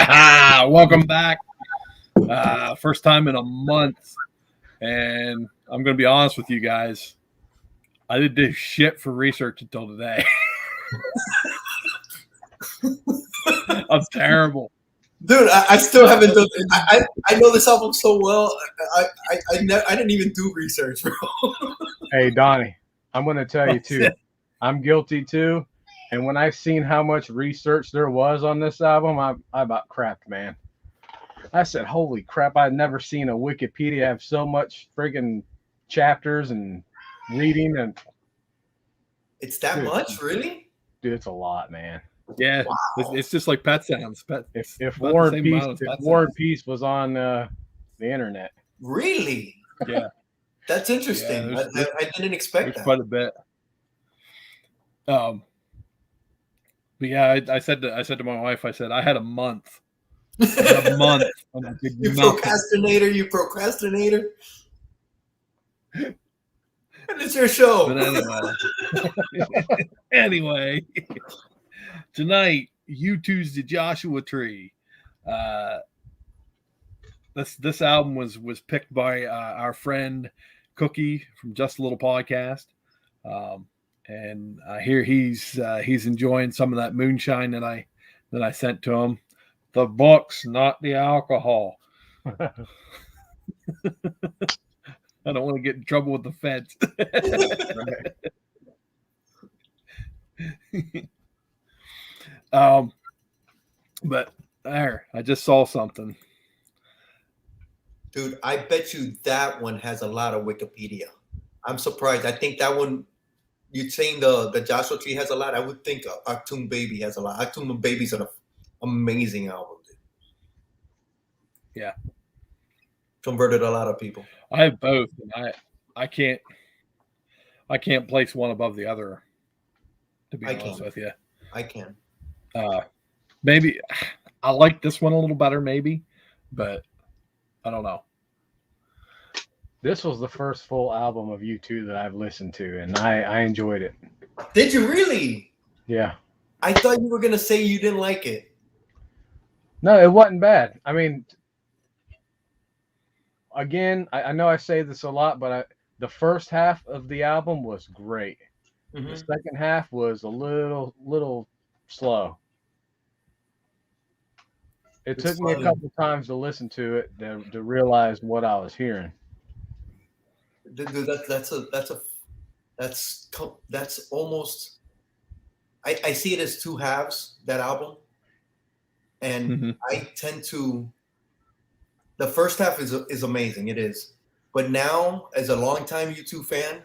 Welcome back. First time in a month, and I'm going to be honest with you guys. I didn't do shit for research until today. I'm terrible. Dude, I still haven't done it. I know this album so well. I didn't even do research, bro. Hey, Donnie, I'm going to tell you, too. I'm guilty, too. And when I seen how much research there was on this album, I about crapped, man. I said, holy crap, I'd never seen a Wikipedia have so much friggin' chapters and reading. And it's that much, really? Dude, it's a lot, man. Yeah, wow. It's just like Pet Sounds. If War and Peace was on the internet. Really? Yeah. That's interesting. Yeah, I didn't expect that. Quite a bit. But yeah, I said to my wife, I said I had a month. You procrastinator. And it's your show. But anyway, tonight, U2's The Joshua Tree. This album was picked by our friend Cookie from Just a Little Podcast. And I hear he's enjoying some of that moonshine that I sent to him. The books, not the alcohol. I don't want to get in trouble with the feds. But there, I just saw something. Dude, I bet you that one has a lot of Wikipedia. I'm surprised. I think that one. You're saying the Joshua Tree has a lot. I would think Achtung Baby has a lot. Achtung Baby's an amazing album, dude. Yeah, converted a lot of people. I have both, and I can't place one above the other. To be honest with you, I can. Maybe I like this one a little better, maybe, but I don't know. This was the first full album of U2 that I've listened to, and I enjoyed it. Did you really? Yeah. I thought you were going to say you didn't like it. No, it wasn't bad. I mean, again, I know I say this a lot, but the first half of the album was great. Mm-hmm. The second half was a little slow. It took me a couple times to listen to it to realize what I was hearing. Dude, that's almost. I see it as two halves, that album, and I tend to. The first half is amazing, it is, but now as a longtime U2 fan,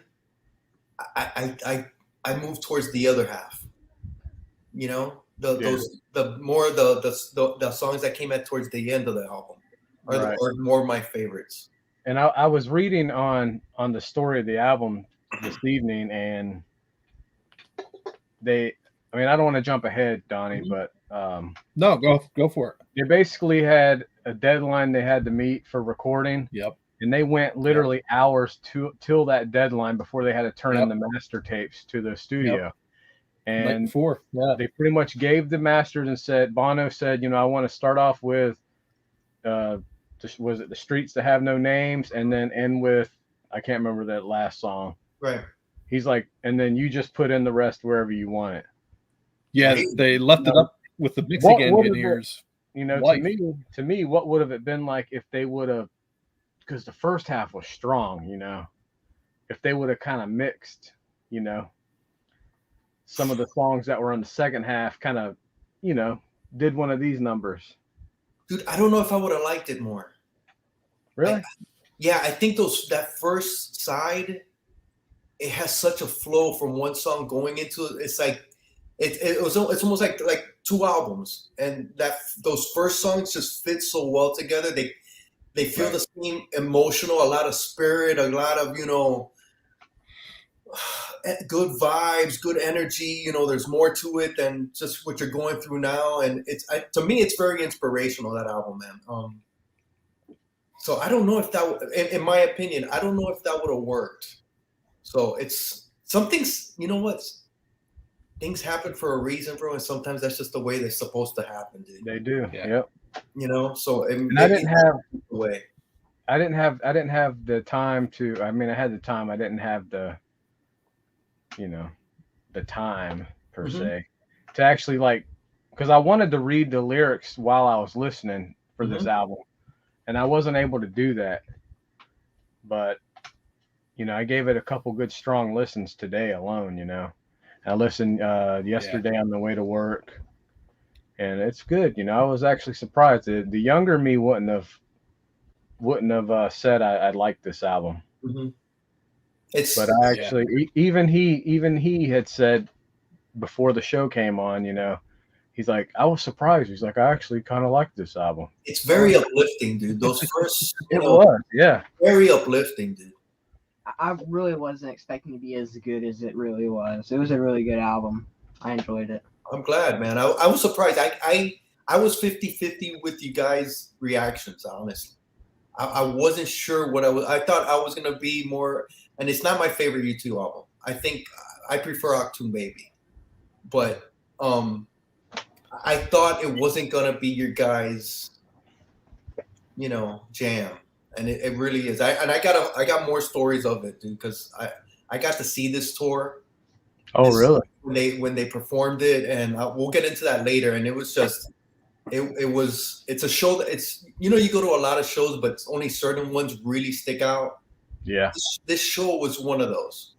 I move towards the other half. You know, the songs that came at towards the end of the album are more my favorites. And I was reading on the story of the album this evening, and I don't want to jump ahead, Donnie, but no, go for it. They basically had a deadline they had to meet for recording. Yep. And they went literally hours till that deadline before they had to turn in the master tapes to the studio. Yep. And they pretty much gave the masters and said, Bono said, I want to start off with was it The Streets That Have No Names, and then end with, I can't remember that last song. Right. He's like, and then you just put in the rest wherever you want it. Yeah, they left it up with the mixing engineers. To me, what would have it been like if they would have, because the first half was strong, if they would have kind of mixed, some of the songs that were on the second half kind of, did one of these numbers. Dude, I don't know if I would have liked it more. Really? I think that first side, it has such a flow from one song going into it. It's like it's almost like two albums, and those first songs just fit so well together. They feel the same emotional, a lot of spirit, a lot of good vibes, good energy. There's more to it than just what you're going through now, and to me it's very inspirational, that album, man. So I don't know if that, in my opinion, I don't know if that would have worked. So it's some things, things happen for a reason, bro, and sometimes that's just the way they're supposed to happen, dude. They do. Yeah. Yep. you know. So I didn't have the time to. I mean, I had the time. I didn't have the, the time per se to actually because I wanted to read the lyrics while I was listening for this album, and I wasn't able to do that. But I gave it a couple good strong listens today alone. I listened yesterday on the way to work, and it's good. I was actually surprised. The younger me wouldn't have said I'd like this album. But I actually, even he had said before the show came on, he's like, I was surprised. He's like, I actually kind of like this album. It's very uplifting, dude. Those first, it was, very uplifting, dude. I really wasn't expecting to be as good as it really was. It was a really good album. I enjoyed it. I'm glad, man. I was surprised. I was 50-50 with you guys' reactions, honestly. I wasn't sure what I thought I was going to be more, and it's not my favorite U2 album. I think I prefer Octoon Baby. But I thought it wasn't going to be your guys', jam. And it really is. I got more stories of it, dude, because I got to see this tour. Oh, really? When they performed it, and we'll get into that later. And it was just, it's a show that you go to a lot of shows, but only certain ones really stick out. Yeah. This show was one of those.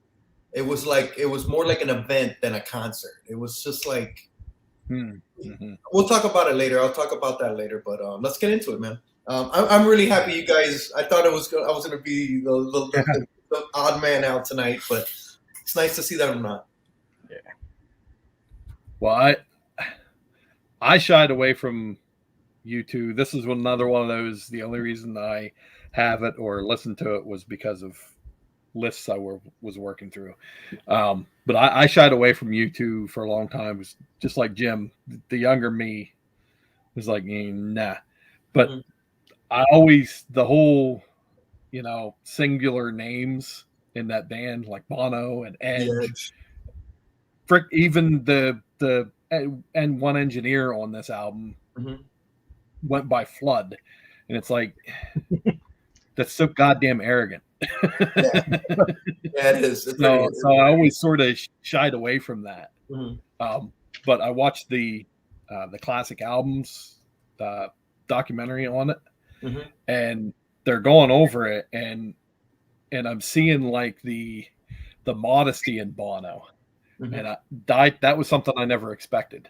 It was more like an event than a concert. It was just like, we'll talk about it later. I'll talk about that later, but let's get into it, man. I'm really happy you guys. I thought I was going to be the odd man out tonight, but it's nice to see that I'm not. Yeah. Well, I shied away from U2. This is another one of those. The only reason I have it or listen to it was because of lists I was working through. But I shied away from U2 for a long time. It was just like Jim. The younger me was like, nah. But I always, the whole, singular names in that band, like Bono and Edge, even the and one engineer on this album went by Flood. And it's like, that's so goddamn arrogant. It is. So I always sort of shied away from that. But I watched the classic albums documentary on it, and they're going over it, and I'm seeing like the modesty in Bono, and that was something I never expected.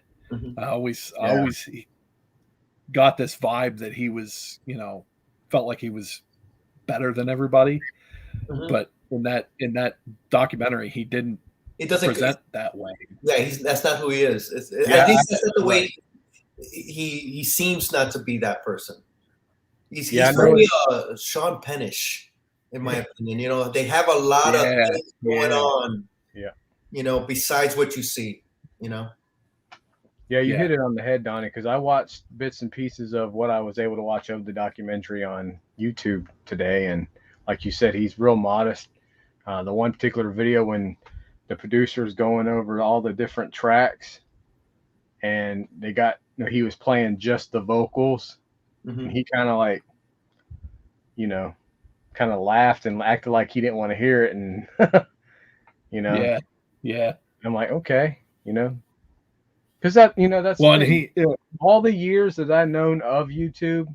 I always got this vibe that he was, felt like he was better than everybody, but in that documentary, he doesn't present that way. Yeah, that's not who he is. I think that's not the way he seems not to be that person. He's very Sean Pennish, in my opinion. They have a lot of things going on. Yeah. Besides what you see. Yeah, you hit it on the head, Donnie, because I watched bits and pieces of what I was able to watch of the documentary on YouTube today, and like you said, he's real modest. The one particular video when the producer's going over all the different tracks, and they got, he was playing just the vocals, and he kind of like, kind of laughed and acted like he didn't want to hear it, and yeah. I'm like, okay, because that, that's all the years that I've known of YouTube.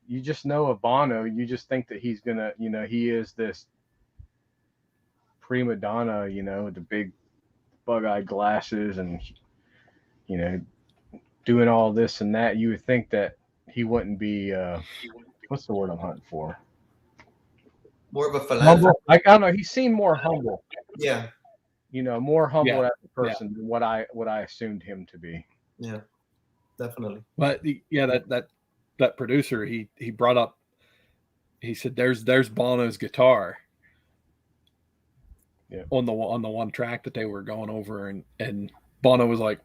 You just know of Bono. You just think that he's gonna, he is this prima donna, with the big bug-eyed glasses and, doing all this and that. You would think that he wouldn't be, what's the word I'm hunting for? More of a philanthropist. I don't know. He seemed more humble. Yeah. More humble as a person than what I assumed him to be. Yeah, definitely. But that producer, he brought up, he said, there's Bono's guitar on the one track that they were going over, and Bono was like,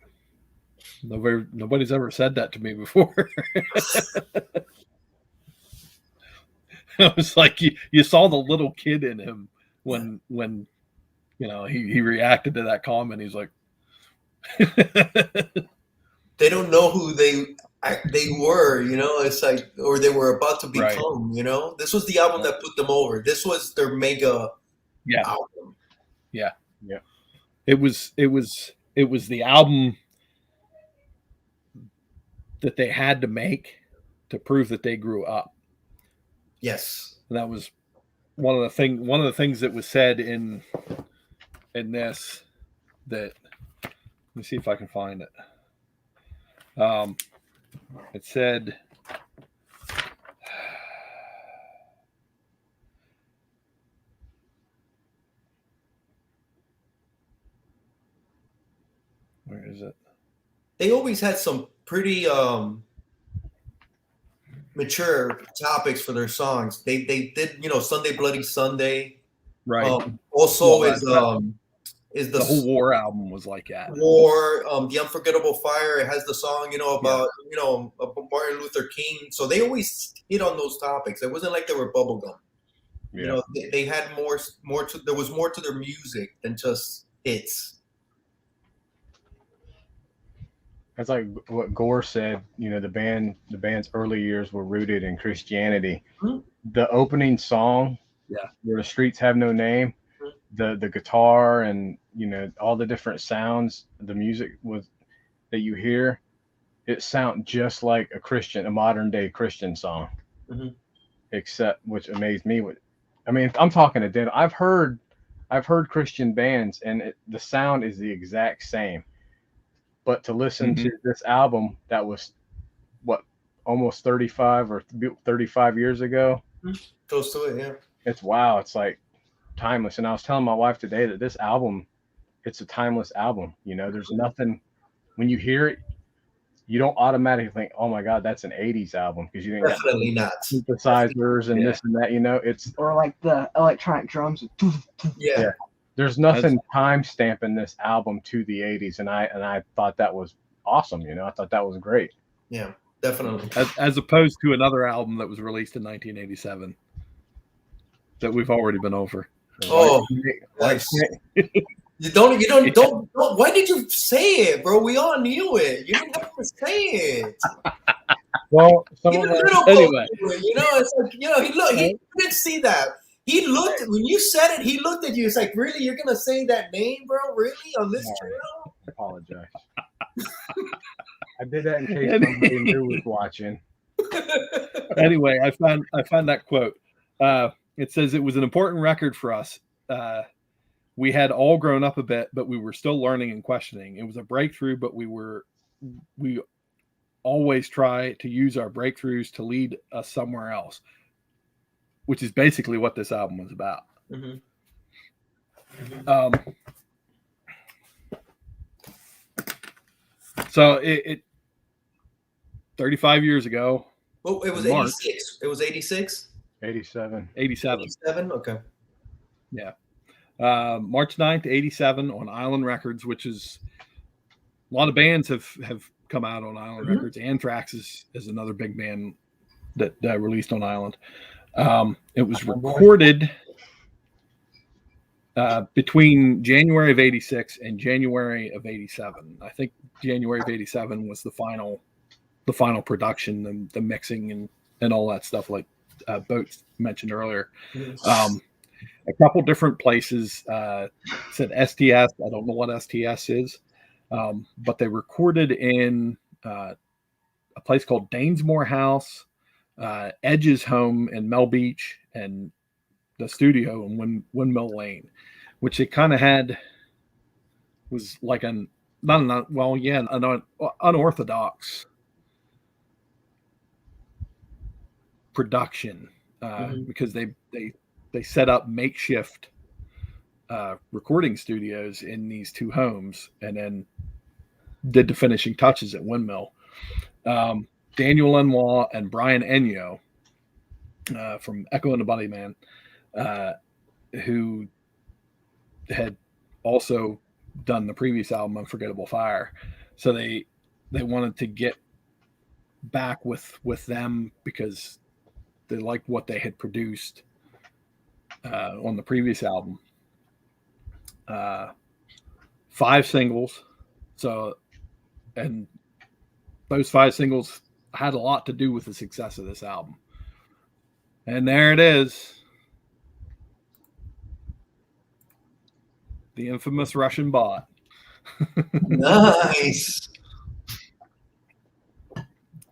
nobody's ever said that to me before. It was like you saw the little kid in him when he reacted to that comment. He's like, they don't know who they They were, it's like, or they were about to become, Right. This was the album that put them over. This was their mega album. Yeah. Yeah. It was the album that they had to make to prove that they grew up. Yes. And that was one of the things that was said in this, that, let me see if I can find it. It said, where is it? They always had some pretty mature topics for their songs. They did, Sunday Bloody Sunday. Right. Also is the whole War album was like that. War, The Unforgettable Fire. It has the song, about Martin Luther King. So they always hit on those topics. It wasn't like they were bubblegum. Yeah. They had more to. There was more to their music than just hits. That's like what Gore said. The band's early years were rooted in Christianity. Mm-hmm. The opening song, where the streets have no name, the guitar and all the different sounds, the music that you hear, it sounds just like a modern day Christian song. Mm-hmm. Except, which amazed me. I'm talking to Dan. I've heard Christian bands, and the sound is the exact same. But to listen to this album that was almost 35 or 35 years ago, close to it, yeah. It's wow. It's like timeless. And I was telling my wife today that this album, it's a timeless album. There's nothing, when you hear it, you don't automatically think, oh my God, that's an 80s album, because you didn't definitely not synthesizers and this and that. It's or like the electronic drums. Yeah. There's nothing time stamping this album to the 80s, and I thought that was awesome. I thought that was great. Yeah, definitely. As opposed to another album that was released in 1987 that we've already been over. Oh, nice. You don't. Why did you say it, bro? We all knew it. You didn't have to say it. Well, anyway, it's like, he didn't see that. He looked, when you said it, he looked at you. It's like, really? You're going to say that name, bro? Really? On this channel? I apologize. I did that in case somebody new was watching. Anyway, I found that quote. It says, it was an important record for us. We had all grown up a bit, but we were still learning and questioning. It was a breakthrough, but we always try to use our breakthroughs to lead us somewhere else, which is basically what this album was about. Mm-hmm. So it 35 years ago. Well, it was 86. It was 86? 87. 87? Okay. Yeah. March 9th, 87 on Island Records, which is a lot of bands have come out on Island Records. Anthrax is another big band that released on Island. It was recorded between January of 86 and January of 87. I think January of 87 was the final production and the mixing and all that stuff, like Boats mentioned earlier. A couple different places said STS. I don't know what STS is, but they recorded in a place called Dainsmore House, Edge's home in Mel Beach, and the studio in Windmill Lane, which it kind of was like an unorthodox production because they set up makeshift recording studios in these two homes and then did the finishing touches at Windmill. Daniel Lenoir and Brian Eno from Echo and the Bunnymen, who had also done the previous album Unforgettable Fire, so they wanted to get back with them because they liked what they had produced on the previous album. 5 singles, and those 5 singles had a lot to do with the success of this album. And there it is. The infamous Russian bot. Nice.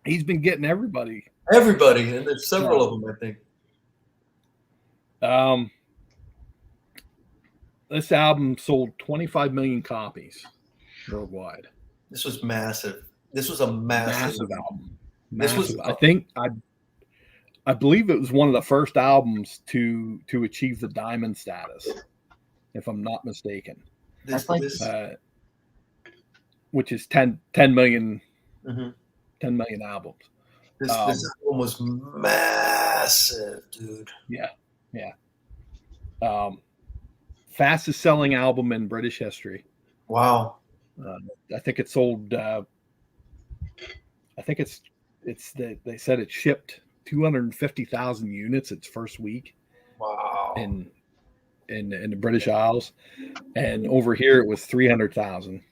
He's been getting everybody. Everybody, and there's several of them, I think. This album sold 25 million copies worldwide. This was massive. This was a massive album. Massive. I believe it was one of the first albums to achieve the diamond status, if I'm not mistaken. Which is 10 million, 10 million albums. This album was massive, dude. Yeah. Fastest selling album in British history. Wow. I think it sold. I think they said it shipped 250,000 units its first week. Wow. In the British Isles, and over here it was 300,000.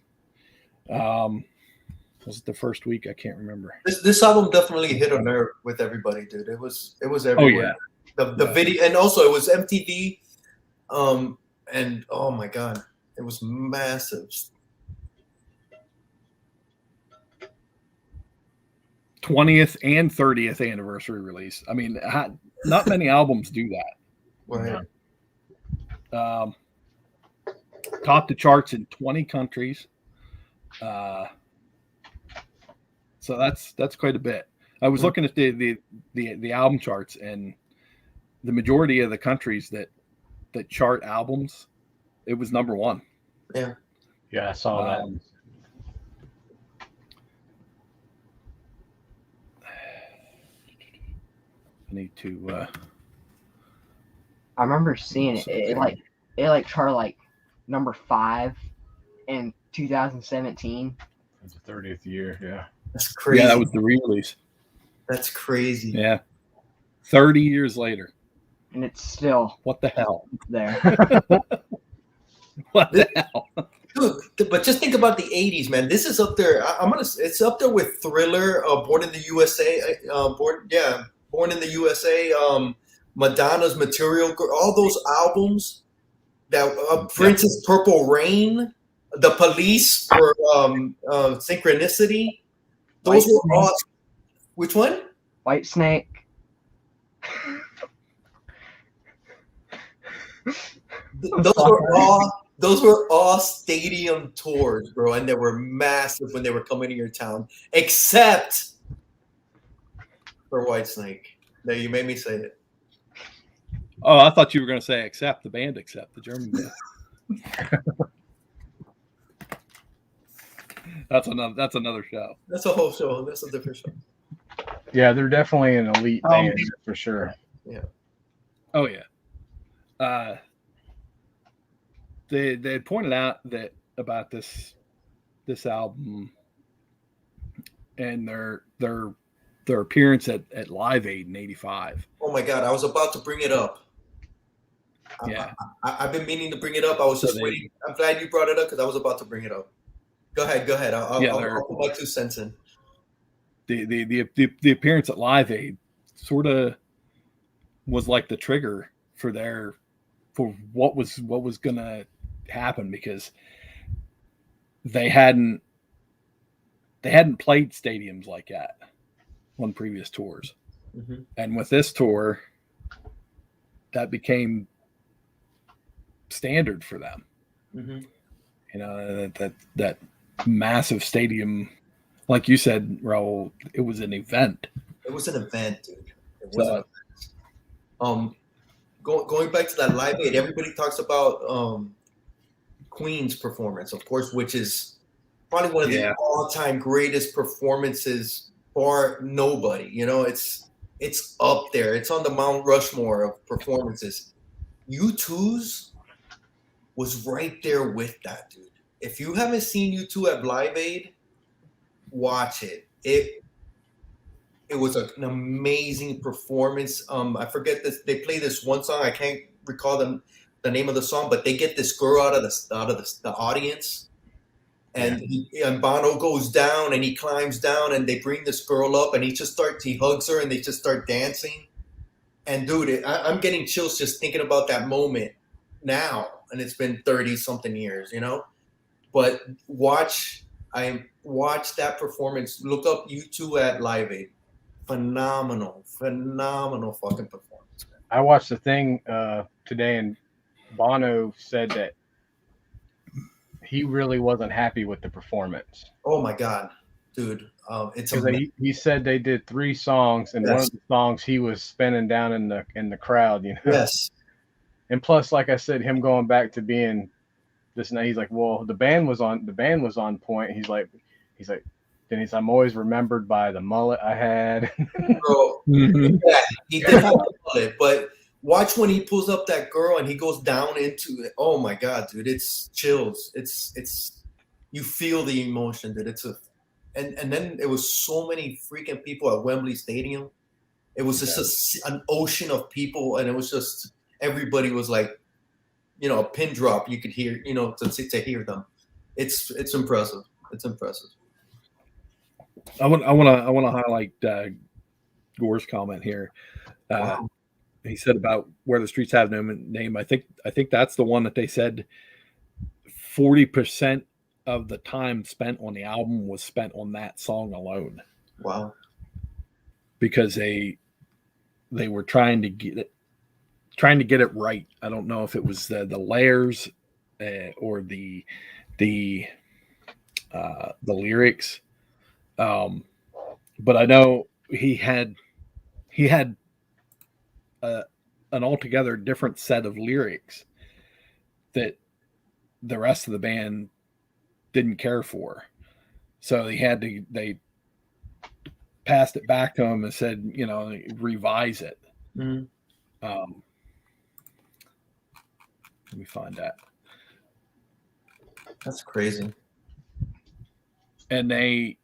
Was it the first week? I can't remember. This album definitely hit a nerve with everybody, dude. It was everywhere. Oh yeah. The video, and also it was MTV. And oh my god, it was massive. 20th and 30th anniversary release. I mean, not many albums do that. Right. Topped the charts in 20 countries. So that's quite a bit. I was looking at the album charts, and the majority of the countries that chart albums, it was number one. Yeah. Yeah, I saw that. I need to. I remember seeing it. It charted like number 5 in 2017. It's the 30th year. Yeah. That's crazy. Yeah, that was the re-release. That's crazy. Yeah. 30 years later. And it's still what the hell there. What the hell? Dude, but just think about the 80s, man. This is up there. It's up there with Thriller, Born in the USA, Born in the USA, Madonna's Material Girl, all those albums that, for instance, Purple Rain, The Police, or Synchronicity. Those were all. Which one? White Snake. Those were all stadium tours, bro, and they were massive when they were coming to your town, except for Whitesnake. No, you made me say it. Oh, I thought you were going to say except the band, except the German band. That's another show. That's a whole show. That's a different show. Yeah, they're definitely an elite band for sure. Yeah. Oh yeah. They had pointed out that about this album and their appearance at Live Aid in '85. Oh my God, I was about to bring it up. Yeah, I've been meaning to bring it up. I was just waiting. I'm glad you brought it up because I was about to bring it up. Go ahead. I'll put my 2 cents in. The appearance at Live Aid sort of was like the trigger for what was gonna happen, because they hadn't played stadiums like that on previous tours. Mm-hmm. And with this tour, that became standard for them. Mm-hmm. You know, that massive stadium, like you said, Raul, it was an event. It was an event, dude. It was an event. Going back to that Live Aid, everybody talks about Queen's performance, of course, which is probably one of the all-time greatest performances, bar nobody. You know, it's up there. It's on the Mount Rushmore of performances. U2's was right there with that, dude. If you haven't seen U2 at Live Aid, watch it. It was an amazing performance. I forget this. They play this one song. I can't recall the name of the song, but they get this girl out of the audience, And and Bono goes down and he climbs down and they bring this girl up and he hugs her and they just start dancing. And dude, I'm getting chills just thinking about that moment now. And it's been 30 something years, you know, but watch that performance. Look up U2 at Live Aid. Phenomenal fucking performance. Man. I watched the thing today and Bono said that he really wasn't happy with the performance. Oh my God, dude. It's he said they did 3 songs and one of the songs he was spinning down in the crowd, you know. Yes. And plus, like I said, him going back to being this now, he's like, well, the band was on point. He's like, I'm always remembered by the mullet I had. Bro, yeah, he did have a mullet, but watch when he pulls up that girl and he goes down into it. Oh my God, dude, it's chills. It's you feel the emotion, dude. And then it was so many freaking people at Wembley Stadium. It was just an ocean of people, and it was just everybody was like, you know, a pin drop. You could hear, you know, to hear them. It's impressive. It's impressive. I want to highlight Gore's comment here. Wow. He said about Where the Streets Have No Name. I think that's the one that they said 40% of the time spent on the album was spent on that song alone. Wow. Because they were trying to get it right. I don't know if it was the layers or the lyrics. But I know he had an altogether different set of lyrics that the rest of the band didn't care for. So they passed it back to him and said, you know, revise it. Mm-hmm. Let me find that. That's crazy. And they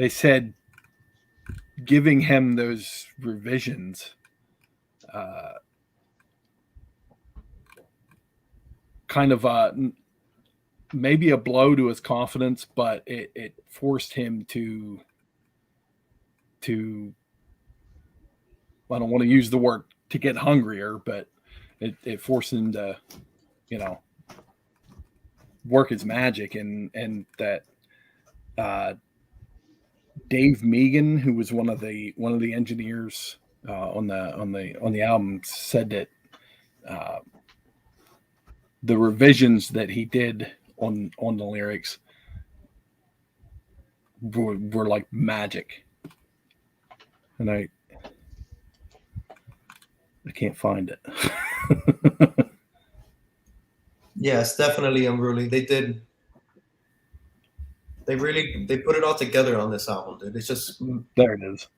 said giving him those revisions kind of maybe a blow to his confidence, but it forced him to I don't want to use the word to get hungrier, but it forced him to, you know, work his magic. And that Dave Megan, who was one of the engineers on the album, said that the revisions that he did on the lyrics were like magic. And I can't find it. Yes, definitely unruly. They put it all together on this album, dude. It's just there it is.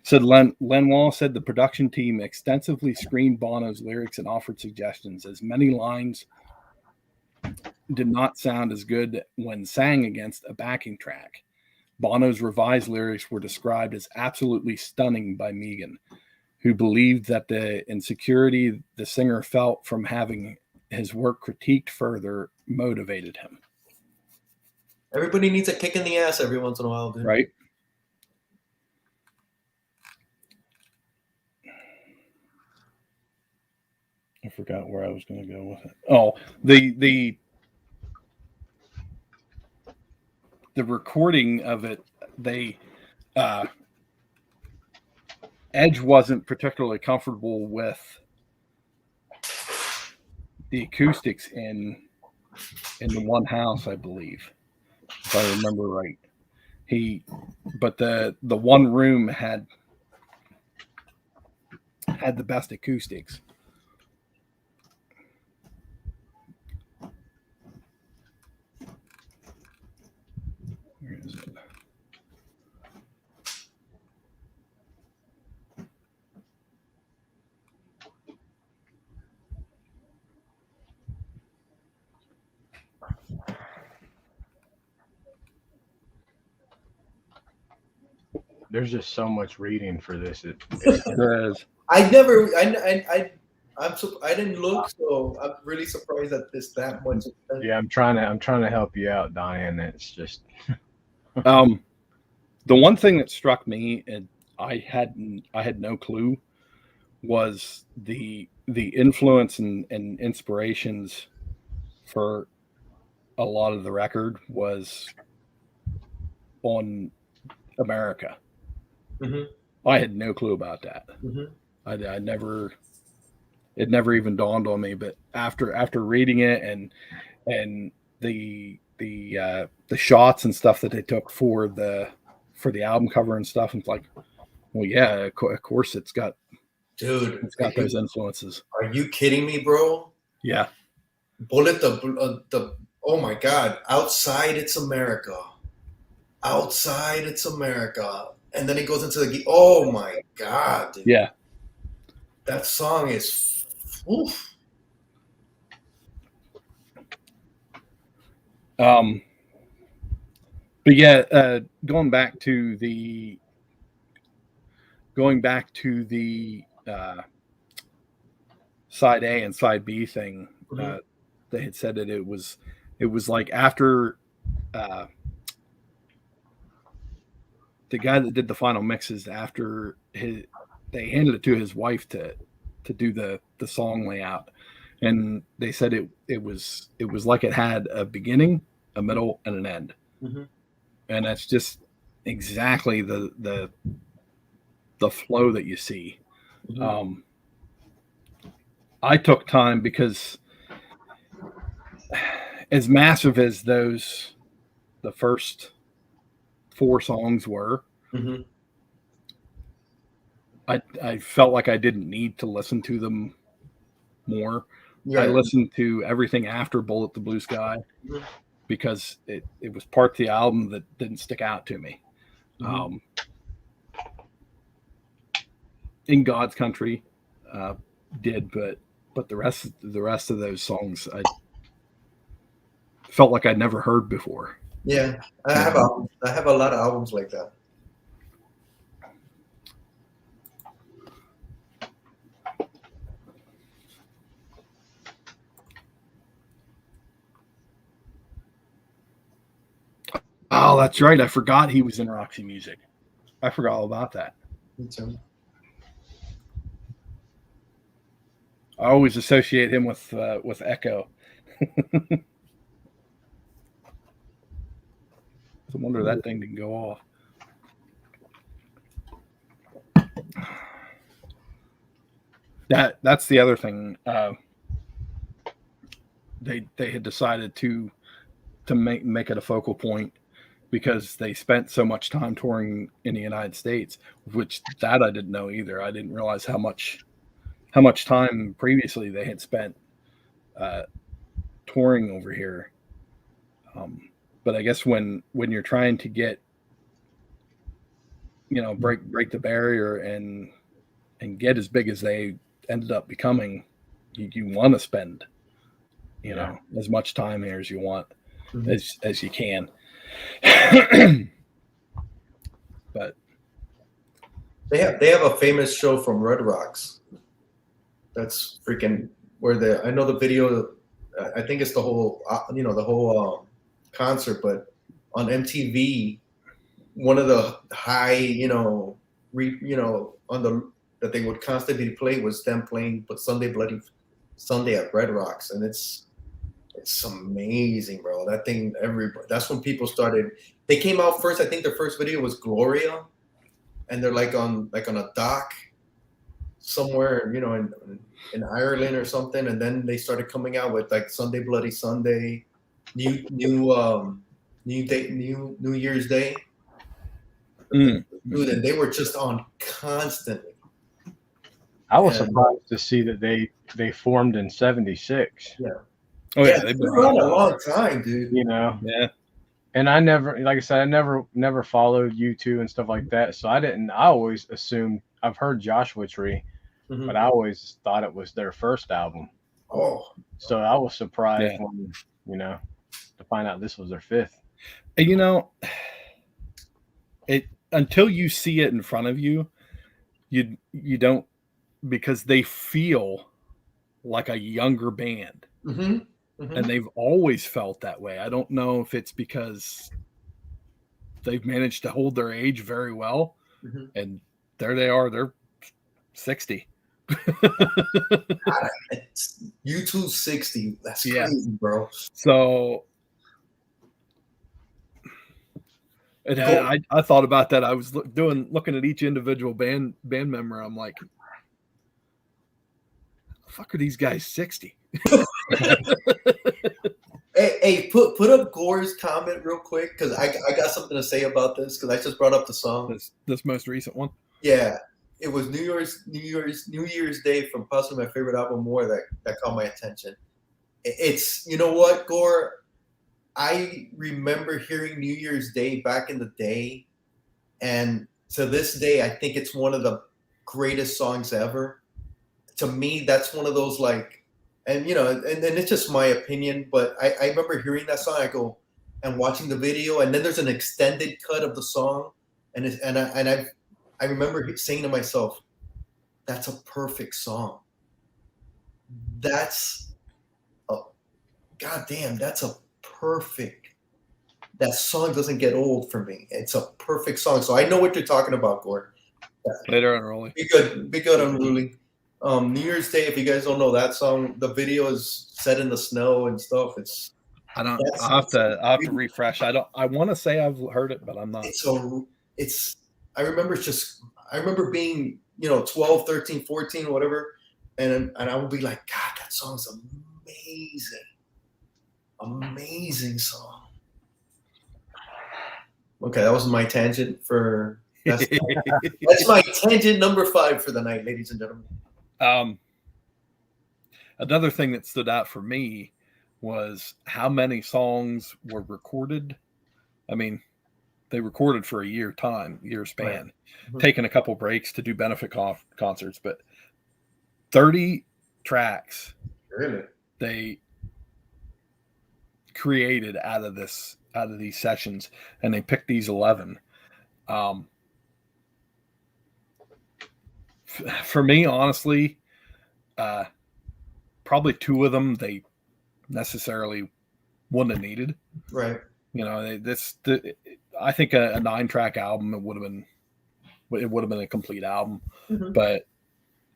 Said Lenoir said the production team extensively screened Bono's lyrics and offered suggestions, as many lines did not sound as good when sang against a backing track. Bono's revised lyrics were described as absolutely stunning by Megan, who believed that the insecurity the singer felt from having his work critiqued further motivated him. Everybody needs a kick in the ass every once in a while, dude. Right? I forgot where I was going to go with it. Oh, the recording of it, Edge wasn't particularly comfortable with the acoustics in the one house, I believe, if I remember right. But the one room had the best acoustics. Where is it? There's just so much reading for this. There is. I I didn't look, so I'm really surprised that it's that much. Yeah, I'm trying to help you out, Donnie, and it's just. The one thing that struck me, and I had no clue, was the influence and inspirations for a lot of the record was on America. Mm-hmm. I had no clue about that. Mm-hmm. I never, it never even dawned on me. But after reading it and the shots and stuff that they took for the album cover and stuff, it's like, well, yeah, of course it's got those influences. Are you kidding me, bro? Yeah. Bullet the oh my God! Outside it's America. Outside it's America, and then it goes into the oh my God, dude. Yeah. That song is oof. But yeah, going back to the side A and side B thing, Mm-hmm. they had said that it was like after the guy that did the final mixes, after they handed it to his wife to do the song layout, and they said it was like it had a beginning, a middle, and an end. Mm-hmm. And that's just exactly the flow that you see. Mm-hmm. I took time because as massive as the first 4 songs were, mm-hmm. I felt like I didn't need to listen to them more. Yeah. I listened to everything after Bullet the Blue Sky mm-hmm. because it was part of the album that didn't stick out to me. Mm-hmm. In God's Country did, but the rest of those songs I felt like I'd never heard before. Yeah, I have a lot of albums like that. Oh, that's right. I forgot he was in Roxy Music. I forgot all about that. Me too. I always associate him with Echo. No wonder that thing didn't go off. That's the other thing. They had decided to make it a focal point because they spent so much time touring in the United States, which that I didn't know either. I didn't realize how much time previously they had spent touring over here. But I guess when you're trying to get, break the barrier and get as big as they ended up becoming, you want to spend, as much time here as you want, mm-hmm. as you can. But they have a famous show from Red Rocks. That's freaking where I know the video. I think it's the whole concert, but on MTV, one of the high that they would constantly play was them playing Sunday Bloody Sunday at Red Rocks, and it's amazing, bro. That thing, that's when people started. They came out first. I think the first video was Gloria, and they're like on a dock somewhere, in Ireland or something, and then they started coming out with like Sunday Bloody Sunday, New Year's Day. Dude, and they were just on constantly. I was surprised to see that they formed in '76. Yeah. Oh yeah, they've been around a long time, dude. Yeah. And I never, like I said, I never followed U2 and stuff like that. So I always assumed, I've heard Joshua Tree, mm-hmm. but I always thought it was their first album. Oh. So I was surprised when, to find out this was their fifth. It until you see it in front of you, you don't, because they feel like a younger band. Mm-hmm. Mm-hmm. And they've always felt that way. I don't know if it's because they've managed to hold their age very well. Mm-hmm. And there they are. They're 60. U2 60. That's crazy, bro. So, and I thought about that. I was looking at each individual band member. I'm like, the fuck are these guys 60? Hey, put up Gore's comment real quick, because I got something to say about this, because I just brought up the song. This most recent one. Yeah, it was New Year's Day from possibly my favorite album, More, that caught my attention. It's, you know what, Gore? I remember hearing New Year's Day back in the day, and to this day, I think it's one of the greatest songs ever. To me, that's one of those, like, and you know, and it's just my opinion, but I remember hearing that song, I go, and watching the video, and then there's an extended cut of the song, and I remember saying to myself, that's a perfect song. That's goddamn, that's a perfect. That song doesn't get old for me. It's a perfect song. So I know what you're talking about, Gord. Later on, Rolly. Be good, Unruly. New Year's Day. If you guys don't know that song, the video is set in the snow and stuff. I have to refresh. I want to say I've heard it, but I'm not. I remember being, 12, 13, 14, whatever, and I would be like, God, that song's amazing song. Okay, that was my tangent for that's my tangent number 5 for the night, ladies and gentlemen. Another thing that stood out for me was how many songs were recorded. I mean, they recorded for a year span, right. Taking a couple breaks to do benefit concerts, but 30 tracks. Really? They created out of these sessions, and they picked these 11. For me, honestly, probably 2 of them they necessarily wouldn't have needed. Right. I think a 9-track album, it would have been a complete album. Mm-hmm. But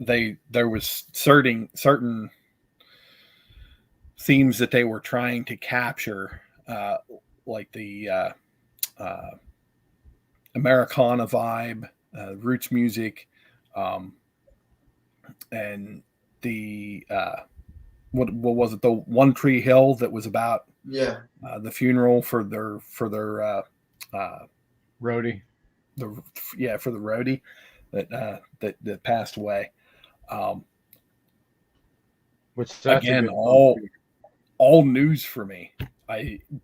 there was certain themes that they were trying to capture, like the Americana vibe, roots music, and the what was it? The One Tree Hill that was about the funeral for their roadie. For the roadie that passed away. Which again, all news for me.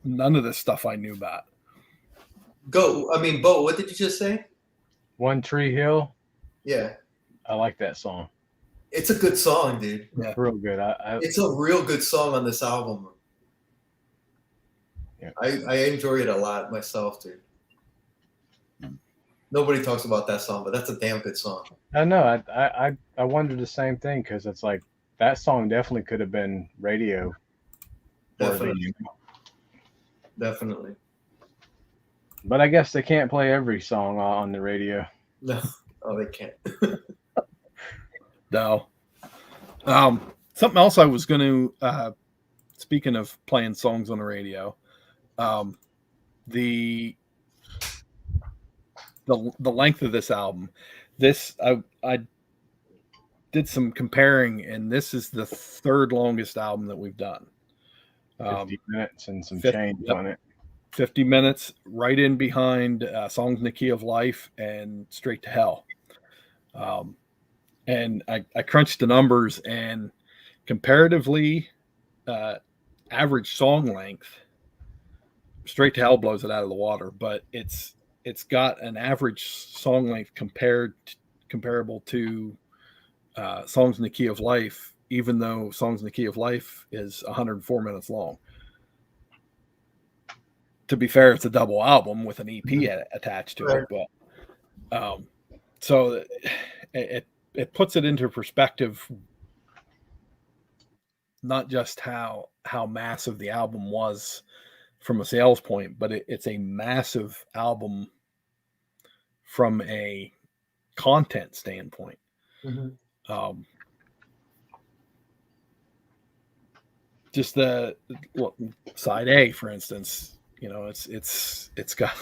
None of this stuff I knew about. Bo, what did you just say? One Tree Hill. Yeah, I like that song. It's a good song, dude. Yeah, real good. It's a real good song on this album. Yeah. I enjoy it a lot myself, dude. Nobody talks about that song, but that's a damn good song. I know. I wondered the same thing, because it's like that song definitely could have been radio. Definitely. But I guess they can't play every song on the radio. No, they can't. No. Something else I was going to, speaking of playing songs on the radio, the length of this album, I did some comparing, and this is the 3rd longest album that we've done. 50 minutes and some change on it. 50 minutes, right in behind Songs in the Key of Life and Straight to Hell. And I crunched the numbers, and comparatively, average song length, Straight to Hell blows it out of the water, but it's got an average song length comparable to Songs in the Key of Life, even though Songs in the Key of Life is 104 minutes long. To be fair, it's a double album with an EP attached to it, but so it puts it into perspective not just how massive the album was from a sales point, but it's a massive album from a content standpoint. Just the side A, for instance, it's got,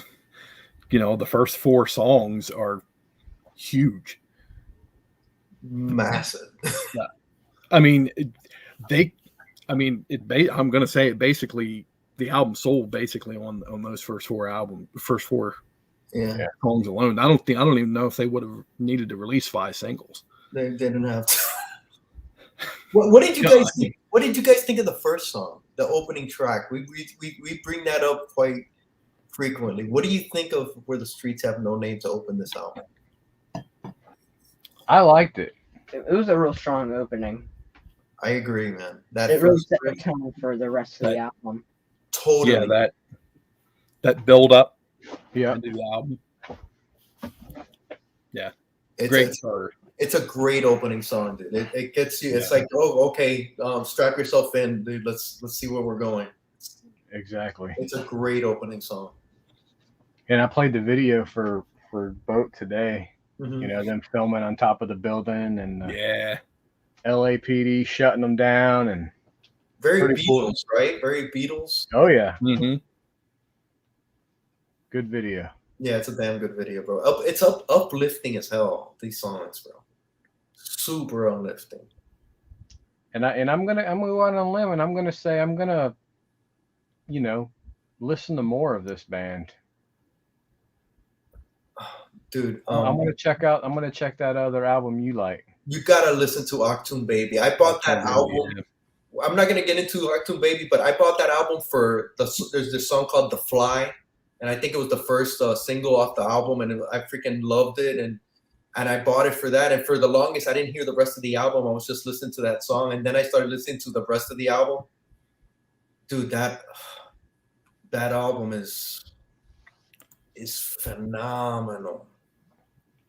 the first 4 songs are huge, massive. I mean, I'm going to say it basically, the album sold basically on those first 4 songs alone. I don't even know if they would have needed to release 5 singles. They didn't have to. What did you guys think? What did you guys think of the first song, the opening track? We bring that up quite frequently. What do you think of Where the Streets Have No Name to open this album? I liked it. It was a real strong opening. I agree, man. It really set the tone for the rest of the album. Totally. Yeah, that build up. Yeah. Into the album. Yeah. It's a great opening song, dude. It gets you. It's like, oh, okay, strap yourself in, dude. Let's see where we're going. Exactly. It's a great opening song. And I played the video for Boat today. Them filming on top of the building and LAPD shutting them down, and very Beatles, cool. Right? Very Beatles. Oh yeah. Good video. Yeah, it's a damn good video, bro. It's uplifting as hell. These songs, bro. Super uplifting. And I'm gonna go out on a limb, and I'm gonna say I'm gonna, listen to more of this band. Dude, I'm gonna check that other album you like. You gotta listen to Octoon Baby. I bought that album. Yeah. I'm not gonna get into Octoon Baby, but I bought that album for there's this song called The Fly, and I think it was the first single off the album, and I freaking loved it, and I bought it for that. And for the longest, I didn't hear the rest of the album. I was just listening to that song, and then I started listening to the rest of the album. Dude, that album is phenomenal.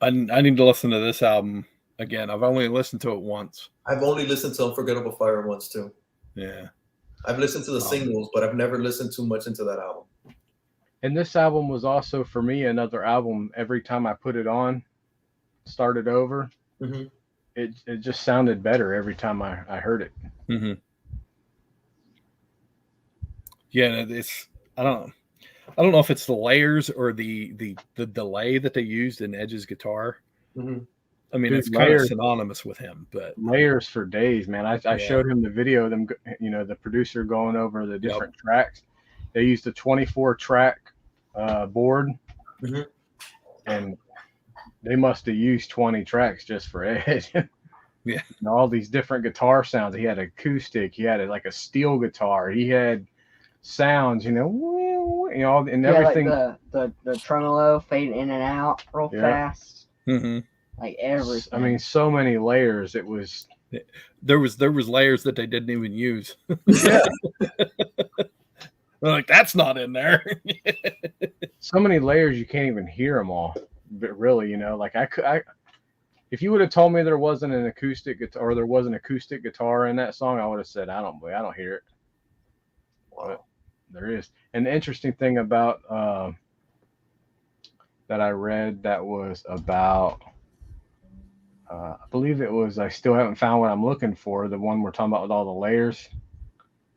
I need to listen to this album again. I've only listened to it once. I've only listened to Unforgettable Fire once too. Yeah. I've listened to the singles, but I've never listened too much into that album. And this album was also, for me, another album. Every time I put it on, started over, it just sounded better every time I heard it. Yeah, I don't know if it's the layers or the delay that they used in Edge's guitar. I mean, it's kind of synonymous with him, but layers for days, man. I showed him the video of them, the producer going over the different tracks. They used a 24-track board, and they must have used 20 tracks just for Edge. Yeah, and all these different guitar sounds. He had acoustic. He had like a steel guitar. He had sounds, and everything. Like the tremolo fading in and out real fast. Like everything. I mean, so many layers. It was. There was layers that they didn't even use. Yeah. They're like, that's not in there. So many layers you can't even hear them all. But really, like if you would have told me there wasn't an acoustic guitar or there was an acoustic guitar in that song, I would have said, I don't hear it. But there is. And the interesting thing about that I read that was about, I believe it was, I still haven't found what I'm looking for, the one we're talking about with all the layers,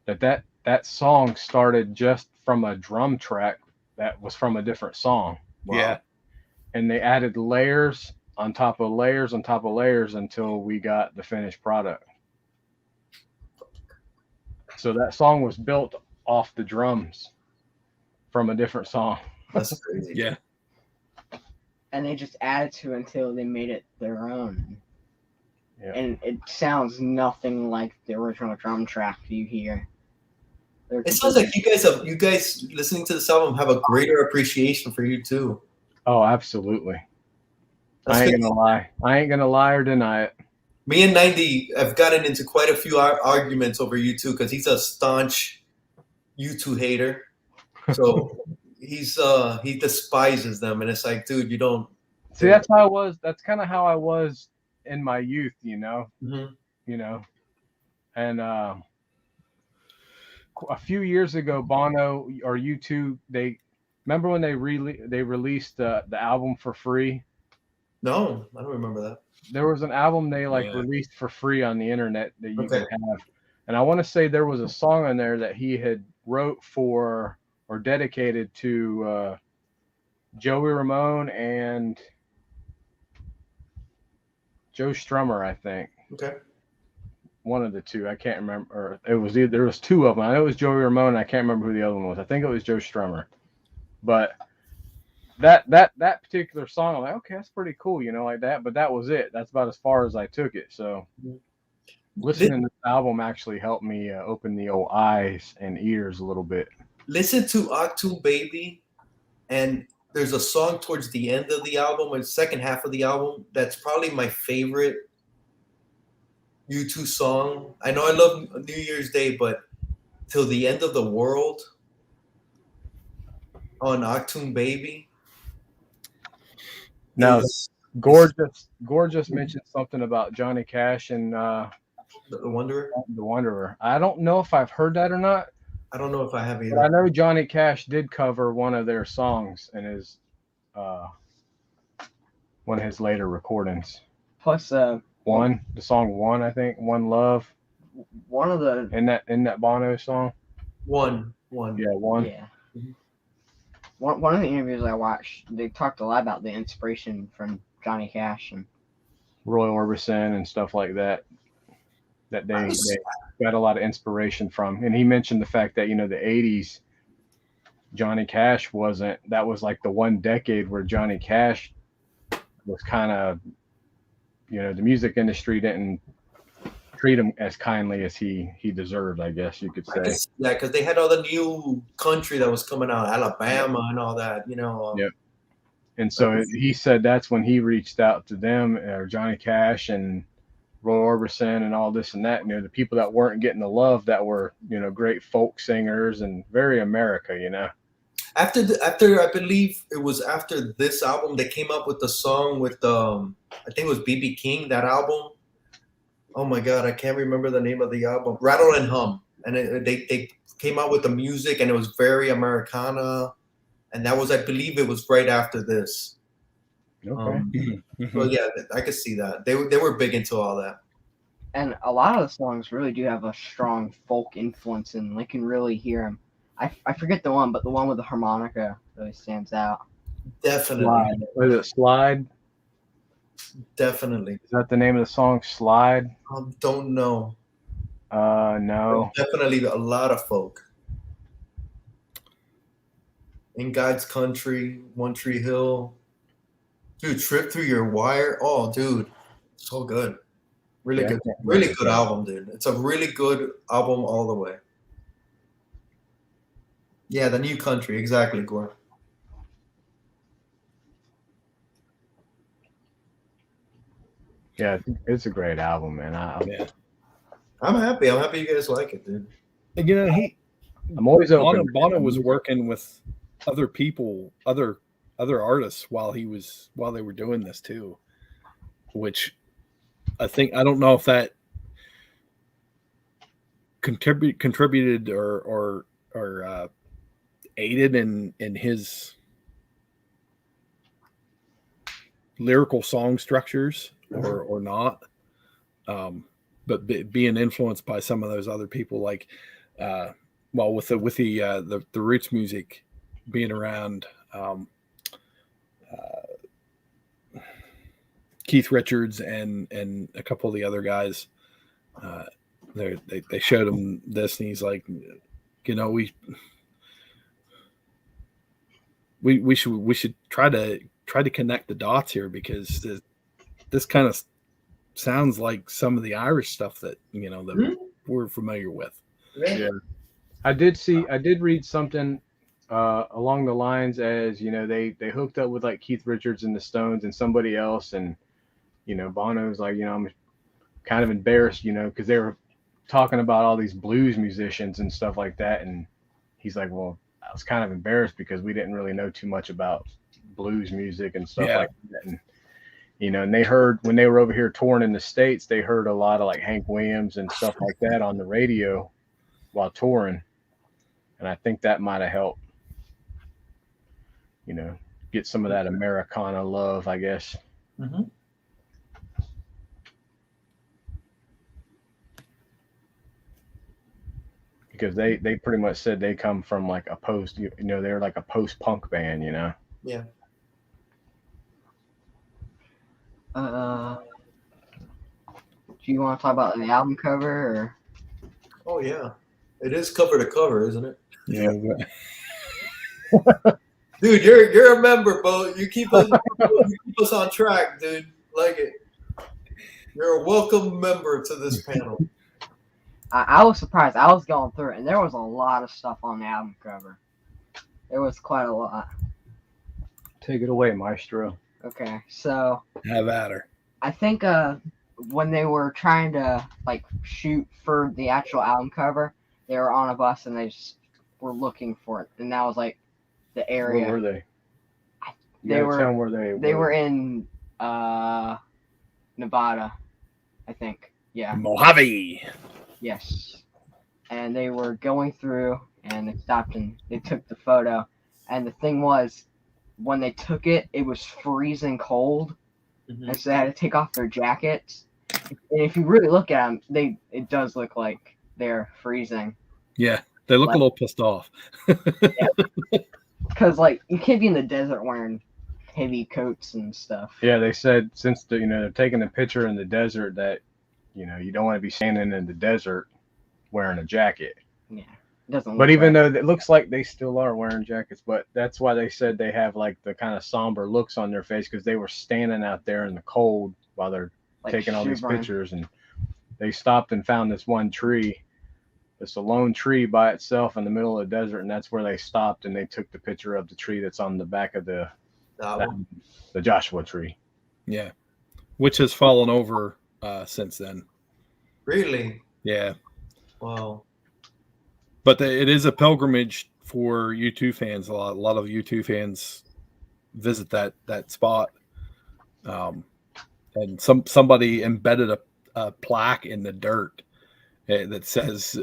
that song started just from a drum track that was from a different song. Wow. Yeah. And they added layers on top of layers on top of layers until we got the finished product. So that song was built off the drums from a different song. That's crazy. Yeah. And they just added to it until they made it their own. Yeah. And it sounds nothing like the original drum track you hear. It sounds like you guys listening to this album have a greater appreciation for you too. Oh, absolutely. I ain't gonna lie or deny it. Me and 90 have gotten into quite a few arguments over U2 because he's a staunch U2 hater. So he despises them, and it's like, dude, you don't see. That's how I was. That's kind of how I was in my youth, And a few years ago, Bono or U2, they remember when they released the album for free? No, I don't remember that. There was an album they released for free on the internet that you could have. And I want to say there was a song on there that he had wrote for or dedicated to Joey Ramone and Joe Strummer, I think. Okay. One of the two. I can't remember. Or it was either, there was two of them. I know it was Joey Ramone, and I can't remember who the other one was. I think it was Joe Strummer. But that particular song, I'm like, okay, that's pretty cool, like that. But that was it. That's about as far as I took it. So listening to this album actually helped me open the old eyes and ears a little bit. Listen to Achtung Baby, and there's a song towards the end of the album, or the second half of the album, that's probably my favorite U2 song. I know I love New Year's Day, but Till the End of the World on Achtung Baby. Now, Gorgeous mentioned something about Johnny Cash and The Wanderer. The Wanderer. I don't know if I've heard that or not. I don't know if I have either. But I know Johnny Cash did cover one of their songs in his one of his later recordings. Plus, the song One, I think, One Love. One of the in that Bono song. One. Yeah, One. Yeah. Mm-hmm. One of the interviews I watched, they talked a lot about the inspiration from Johnny Cash and Roy Orbison and stuff like that. That they got a lot of inspiration from. And he mentioned the fact that, the 80s, Johnny Cash that was like the one decade where Johnny Cash was kind of, the music industry didn't treat him as kindly as he deserved, I guess you could say. Yeah, because they had all the new country that was coming out, Alabama and all that, Yep. And so he said that's when he reached out to them, or Johnny Cash and Roy Orbison and all this and that, the people that weren't getting the love that were, great folk singers and very America, After I believe it was after this album, they came up with the song with I think it was BB King, that album. Oh my God, I can't remember the name of the album. Rattle and Hum. And they came out with the music, and it was very Americana. And that was, I believe it was right after this. Okay. Well, yeah, I could see that. They were big into all that. And a lot of the songs really do have a strong folk influence, and you can really hear them. I forget the one, but the one with the harmonica really stands out. Definitely. Was it Slide? Definitely. Is that the name of the song, Slide? Don't know. No. Definitely a lot of folk. In God's Country, One Tree Hill. Dude, Trip Through Your Wire. Oh, dude. So good. Really good. Really good album, dude. It's a really good album all the way. Yeah, the New Country. Exactly, Gore. Yeah, it's a great album, man. I'm happy. I'm happy you guys like it, dude. I'm always open. Bono was working with other people, other artists while they were doing this too, which I don't know if that contributed or aided in his lyrical song structures or not. But being influenced by some of those other people, like with the roots music being around, Keith Richards and a couple of the other guys, they showed him this, and he's like, we should try to connect the dots here, because this kind of sounds like some of the Irish stuff that that we're familiar with. Yeah, I did read something along the lines as they hooked up with like Keith Richards and the Stones and somebody else, and Bono's like, I'm kind of embarrassed, because they were talking about all these blues musicians and stuff like that, and he's like, well, I was kind of embarrassed because we didn't really know too much about blues music and stuff like that. And and they heard, when they were over here touring in the States, they heard a lot of like Hank Williams and stuff like that on the radio while touring. And I think that might have helped, get some of that Americana love, I guess. Mm-hmm. Because they pretty much said they come from like a they're like a post-punk band, Yeah. Do you want to talk about the album cover? Or? Oh yeah, it is cover to cover, isn't it? Yeah. Dude, you're a member, Bo. You keep us on track, dude. Like it. You're a welcome member to this panel. I was surprised. I was going through it, and there was a lot of stuff on the album cover. There was quite a lot. Take it away, Maestro. Okay, so have at her. I think when they were trying to like shoot for the actual album cover, they were on a bus and they just were looking for it, and that was like the area. Where were they? They were. Where they were in Nevada, I think. Yeah. Mojave. Yes. And they were going through, and they stopped and they took the photo. And the thing was, when they took it, it was freezing cold, and so they had to take off their jackets. And if you really look at them, it does look like they're freezing. Yeah, they look a little pissed off. Because like you can't be in the desert wearing heavy coats and stuff. Yeah, they said since they're taking a picture in the desert that you don't want to be standing in the desert wearing a jacket. Yeah. Doesn't but even though it looks like they still are wearing jackets, but that's why they said they have like the kind of somber looks on their face, because they were standing out there in the cold while they're taking all these pictures, and they stopped and found this one tree. It's a lone tree by itself in the middle of the desert, and that's where they stopped and they took the picture of the tree that's on the back of the Joshua tree. Yeah, which has fallen over since then. Really? Yeah. Wow. But it is a pilgrimage for U2 fans. A lot of U2 fans visit that spot. And somebody embedded a plaque in the dirt that says,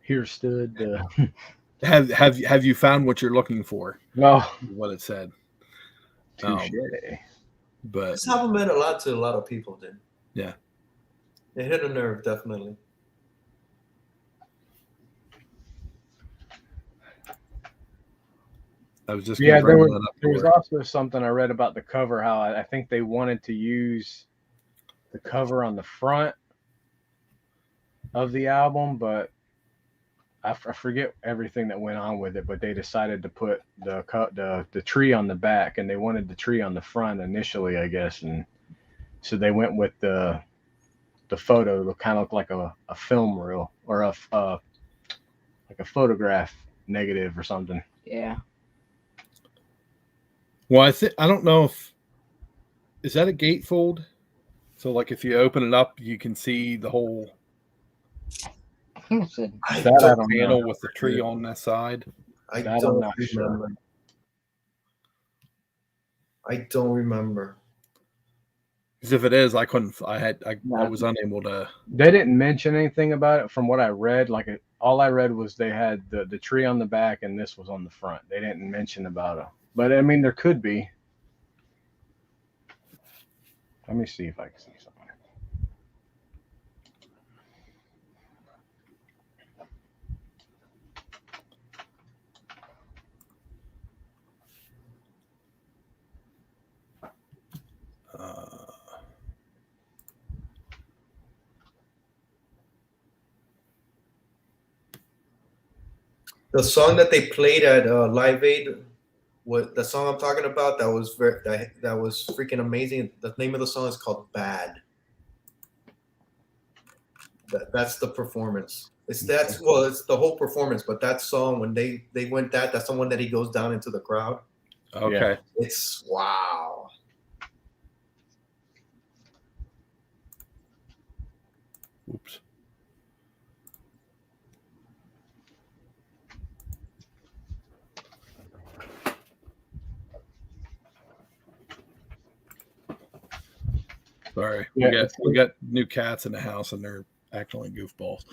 "Here stood." Have you found what you're looking for? No, what it said. But this album meant a lot to a lot of people, dude. Yeah, it hit a nerve, definitely. I was just there was also something I read about the cover, how I think they wanted to use the cover on the front of the album, but I forget everything that went on with it, but they decided to put the tree on the back, and they wanted the tree on the front initially, I guess, and so they went with the photo to kind of look like a film reel or like a photograph negative or something. Yeah. Well, I don't know is that a gatefold? So like if you open it up, you can see the whole panel with the tree on that side. I don't remember. I don't remember. Because if it is, I was unable to. They didn't mention anything about it from what I read. All I read was they had the tree on the back and this was on the front. They didn't mention about it. But I mean, there could be. Let me see if I can see something. The song that they played at Live Aid, what the song I'm talking about, that was freaking amazing. The name of the song is called "Bad." That's the performance. It's the whole performance, but that song when they went that's the one that he goes down into the crowd. Okay, yeah. It's wow. Oops. Sorry, we got new cats in the house and they're acting like goofballs.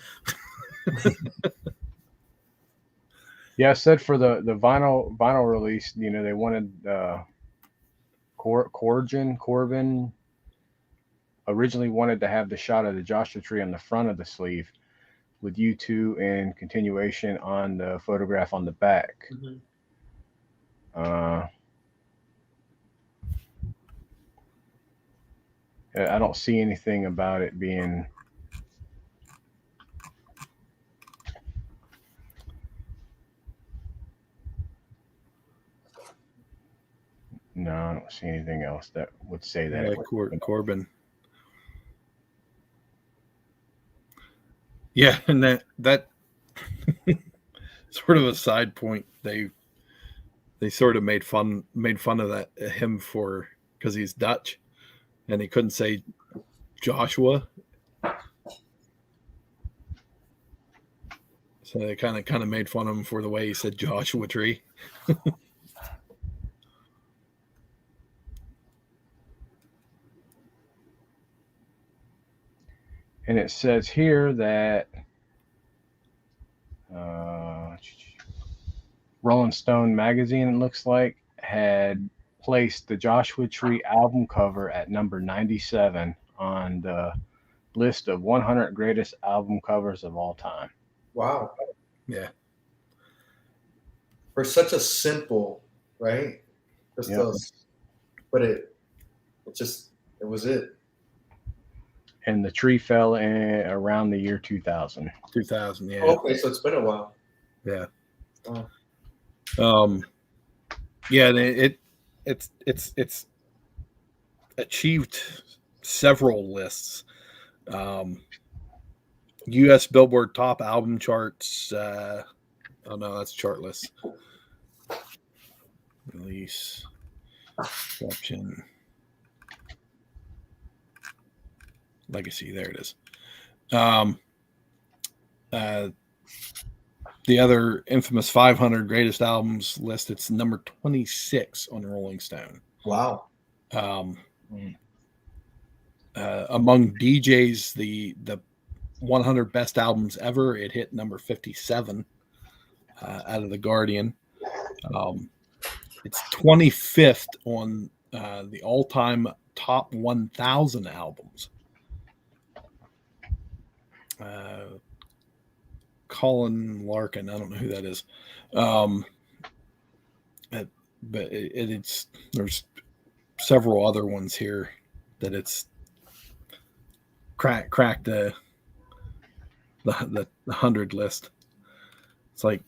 Yeah, I said for the vinyl release, they wanted Corbin originally wanted to have the shot of the Joshua Tree on the front of the sleeve, with U2 and continuation on the photograph on the back. Mm-hmm. I don't see anything about it being. No, I don't see anything else that would say that. Like Corbin. Yeah, and that sort of a side point. They sort of made fun of that him for because he's Dutch, and he couldn't say Joshua, so they kind of made fun of him for the way he said Joshua Tree. And it says here that Rolling Stone magazine, it looks like, had placed the Joshua Tree album cover at number 97 on the list of 100 greatest album covers of all time. Wow. Yeah. For such a simple, right? But it was it. And the tree fell in around the year 2000. 2000, yeah. Okay, so it's been a while. Yeah. Oh. Yeah, it's achieved several lists. U.S. Billboard top album charts. Oh no, that's chart list. Release. Exception. Legacy. There it is. The other infamous 500 greatest albums list, it's number 26 on Rolling Stone. Wow. Among DJs, the 100 best albums ever, it hit number 57 out of The Guardian. It's 25th on the all-time top 1,000 albums. Colin Larkin, I don't know who that is, but it's there's several other ones here that it's cracked the 100 list. It's like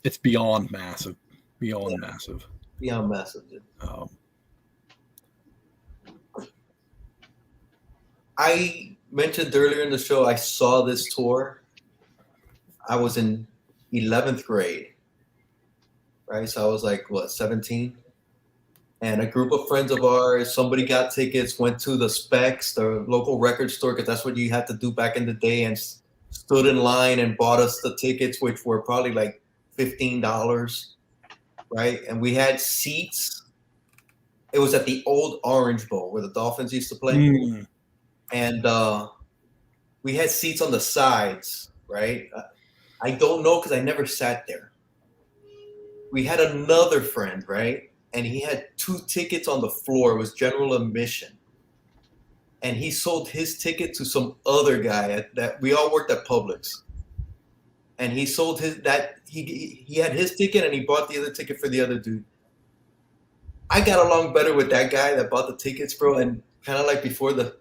it's beyond massive. Dude. I mentioned earlier in the show, I saw this tour. I was in 11th grade, right? So I was like, 17? And a group of friends of ours, somebody got tickets, went to the Specs, the local record store, because that's what you had to do back in the day, and stood in line and bought us the tickets, which were probably like $15, right? And we had seats. It was at the old Orange Bowl where the Dolphins used to play. And we had seats on the sides, right? I don't know because I never sat there. We had another friend, right? And he had 2 tickets on the floor. It was general admission. And he sold his ticket to some other guy that we all worked at Publix. And he sold he had his ticket and he bought the other ticket for the other dude. I got along better with that guy that bought the tickets, bro. And kind of like before the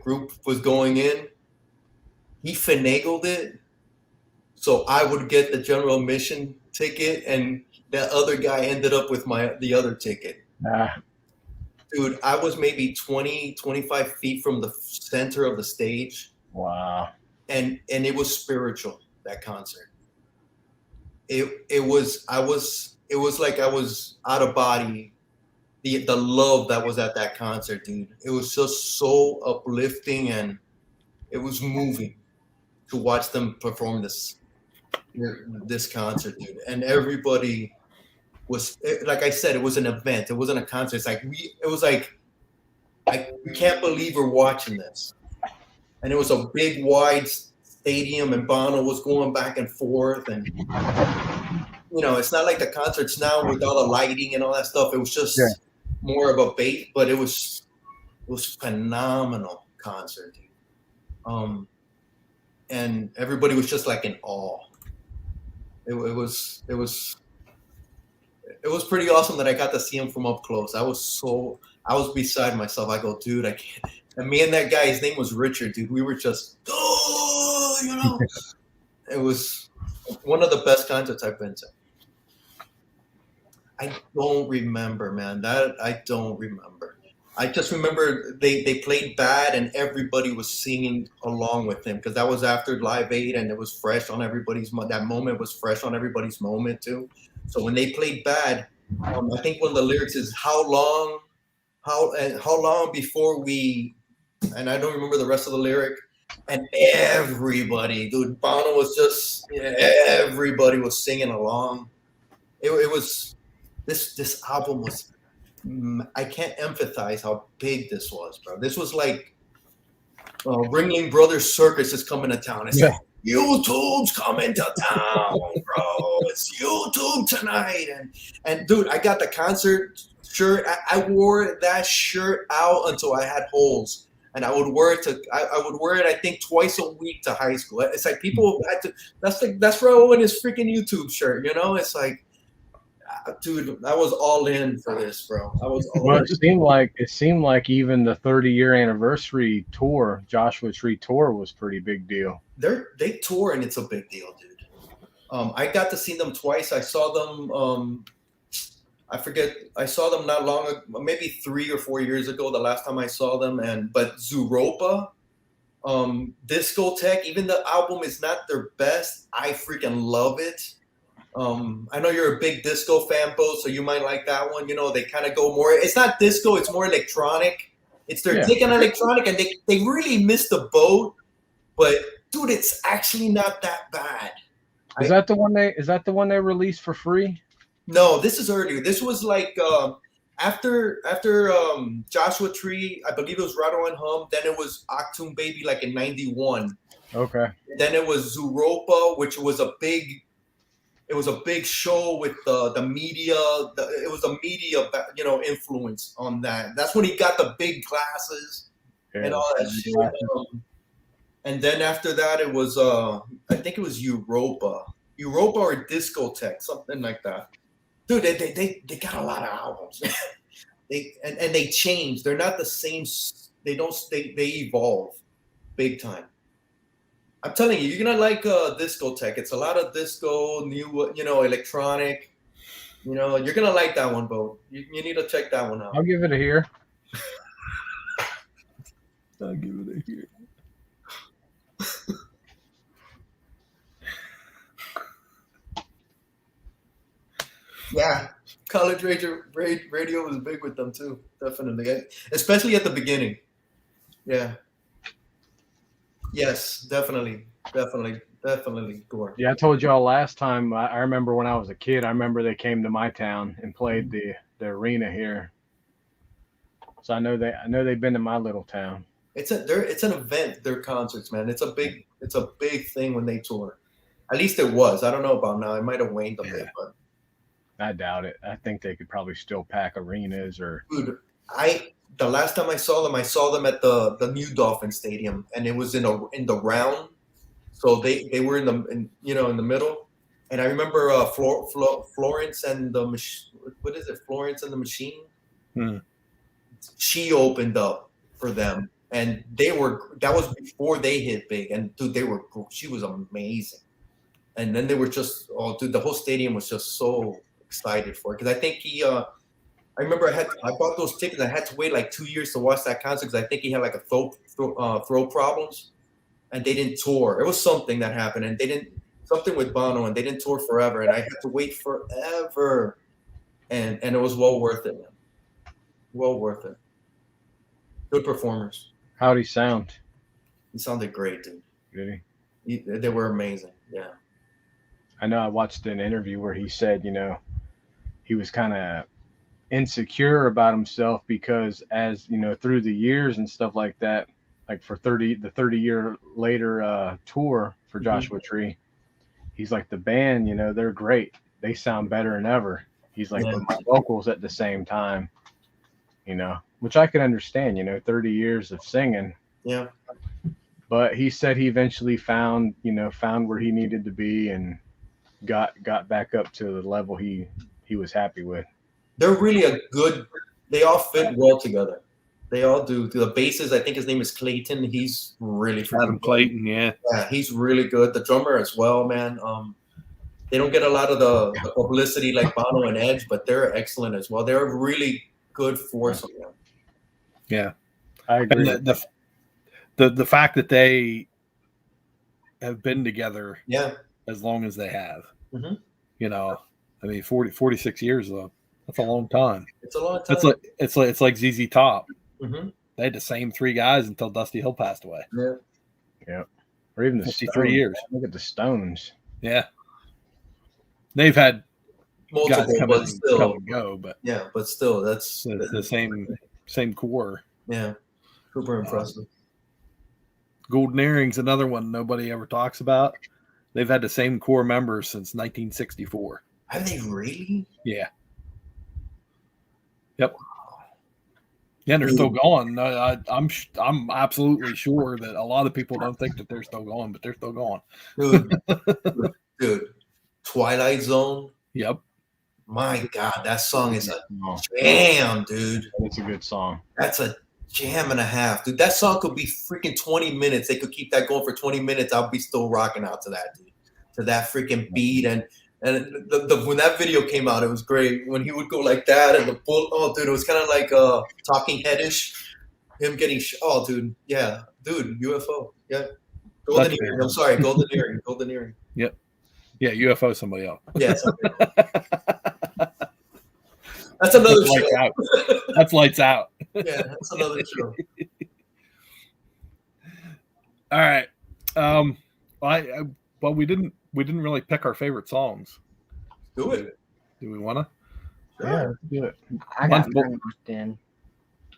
group was going in, he finagled it so I would get the general admission ticket, and that other guy ended up with the other ticket. Dude, I was maybe 20, 25 feet from the center of the stage. Wow. And it was spiritual, that concert. It was like I was out of body. The love that was at that concert, dude. It was just so uplifting, and it was moving to watch them perform this concert, dude. And everybody was, like I said, it was an event. It wasn't a concert. It's like we can't believe we're watching this. And it was a big, wide stadium, and Bono was going back and forth, and it's not like the concerts now with all the lighting and all that stuff. It was just more of a bait, but it was phenomenal concert, dude. And everybody was just like in awe. It was pretty awesome that I got to see him from up close. I was beside myself. I go, dude, I can't. And me and that guy, his name was Richard, dude. We were just, It was one of the best concerts I've been to. I don't remember, man. I don't remember. I just remember they played Bad and everybody was singing along with him because that was after Live Aid and it was fresh on everybody's. That moment was fresh on everybody's moment too. So when they played Bad, I think one of the lyrics is how long before we, and I don't remember the rest of the lyric. And everybody, dude, Bono was just, everybody was singing along. It was, this album was, I can't empathize how big this was, bro. This was like Ringling Brothers Circus is coming to town. It's like, YouTube's coming to town, bro. It's YouTube tonight. And dude, I got the concert shirt. I wore that shirt out until I had holes. And I would wear it I think twice a week to high school. It's like people had to, that's where I wore his freaking YouTube shirt, It's like, dude, I was all in for this, bro. I was all in. It seemed like even the 30-year anniversary tour, Joshua Tree tour, was pretty big deal. They tour and it's a big deal, dude. I got to see them twice. I saw them I forget. I saw them not long ago, maybe 3 or 4 years ago. The last time I saw them, but Zooropa, Discotheque. Even the album is not their best. I freaking love it. I know you're a big disco fan, Bo, so you might like that one. They kind of go more. It's not disco. It's more electronic. They're taking electronic, and they really missed the boat. But dude, it's actually not that bad. Is that the one they released for free? No, this is earlier. This was like after Joshua Tree, I believe it was Rattle and Hum. Then it was Achtung Baby, like in '91. Okay. Then it was Zooropa, which was a big show with the media. It was a media, influence on that. That's when he got the big glasses and all that shit. And then after that, it was I think it was Europa or Discotheque, something like that. Dude, they got a lot of albums. they change. They're not the same. They evolve big time. I'm telling you, you're gonna like Discotheque. It's a lot of disco, new, electronic. You're gonna like that one, Bo. You need to check that one out. I'll give it a hear. I'll give it a hear. Yeah, college radio was big with them too, definitely, especially at the beginning. Yeah. Yes, definitely, Gore. Yeah, I told y'all last time. I remember when I was a kid. I remember they came to my town and played the arena here. So I know they've been to my little town. It's an event. Their concerts, man. It's a big thing when they tour. At least it was. I don't know about now. It might have waned a bit, but. I doubt it. I think they could probably still pack arenas or. Dude, the last time I saw them at the New Dolphin Stadium, and it was in the round, so they were in the middle, and I remember Florence and the what is it? Florence and the Machine. She opened up for them, and that was before they hit big, and dude, she was amazing, and then they were just the whole stadium was just so excited for it because I think I remember I bought those tickets. I had to wait like 2 years to watch that concert because I think he had like a throat problems, and they didn't tour. It was something that happened, and they didn't something with Bono, and they didn't tour forever, and I had to wait forever, and it was well worth it, man. Well worth it. Good performers. How'd he sound? He sounded great, dude. Did he? They were amazing. Yeah. I know I watched an interview where he said, he was kind of insecure about himself because as, through the years and stuff like that, like for the 30-year later tour for Joshua Tree. He's like, the band, you know, they're great. They sound better than ever. He's like, but my vocals at the same time, you know, which I can understand, you know, 30 years of singing. Yeah. But he said he eventually found where he needed to be and got back up to the level he was happy with. They're really they all fit well together. They all do. The bassist, I think his name is Clayton. He's really Adam Clayton, yeah. Yeah, he's really good. The drummer as well, man. They don't get a lot of the publicity like Bono and Edge, but they're excellent as well. They're a really good force on them. Yeah, I agree. And the fact that they have been together, as long as they have, you know, I mean, 46 years though. That's a long time. It's a long time. It's like ZZ Top. Mm-hmm. They had the same three guys until Dusty Hill passed away. Yeah. Or even the 53 Stones. years. Look at the Stones. Yeah. They've had multiple, guys come and go, but still, that's the same core. Yeah, super impressive. Golden Earring's another one nobody ever talks about. They've had the same core members since 1964. Have they really? Yeah. Yep. Yeah, they're still going. I'm absolutely sure that a lot of people don't think that they're still going, but they're still going. Dude, Twilight Zone. Yep. My God, that song is a jam, dude. It's a good song. That's a jam and a half, dude. That song could be freaking 20 minutes. They could keep that going for 20 minutes. I'll be still rocking out to that, dude. To that freaking beat. And when that video came out, it was great. When he would go like that and the bull, oh, dude, it was kind of like Talking Headish. Him getting, oh, dude, yeah. Dude, UFO. Yeah. Golden Earring. I'm sorry, Golden Earring. Golden Earring. Yep. Yeah, UFO somebody else. Yeah, that's another show. Lights out. That's lights out. Yeah, that's another show. All right. Well, we didn't really pick our favorite songs. Do it. Do we want to? Yeah, let's do it. I got mine locked in.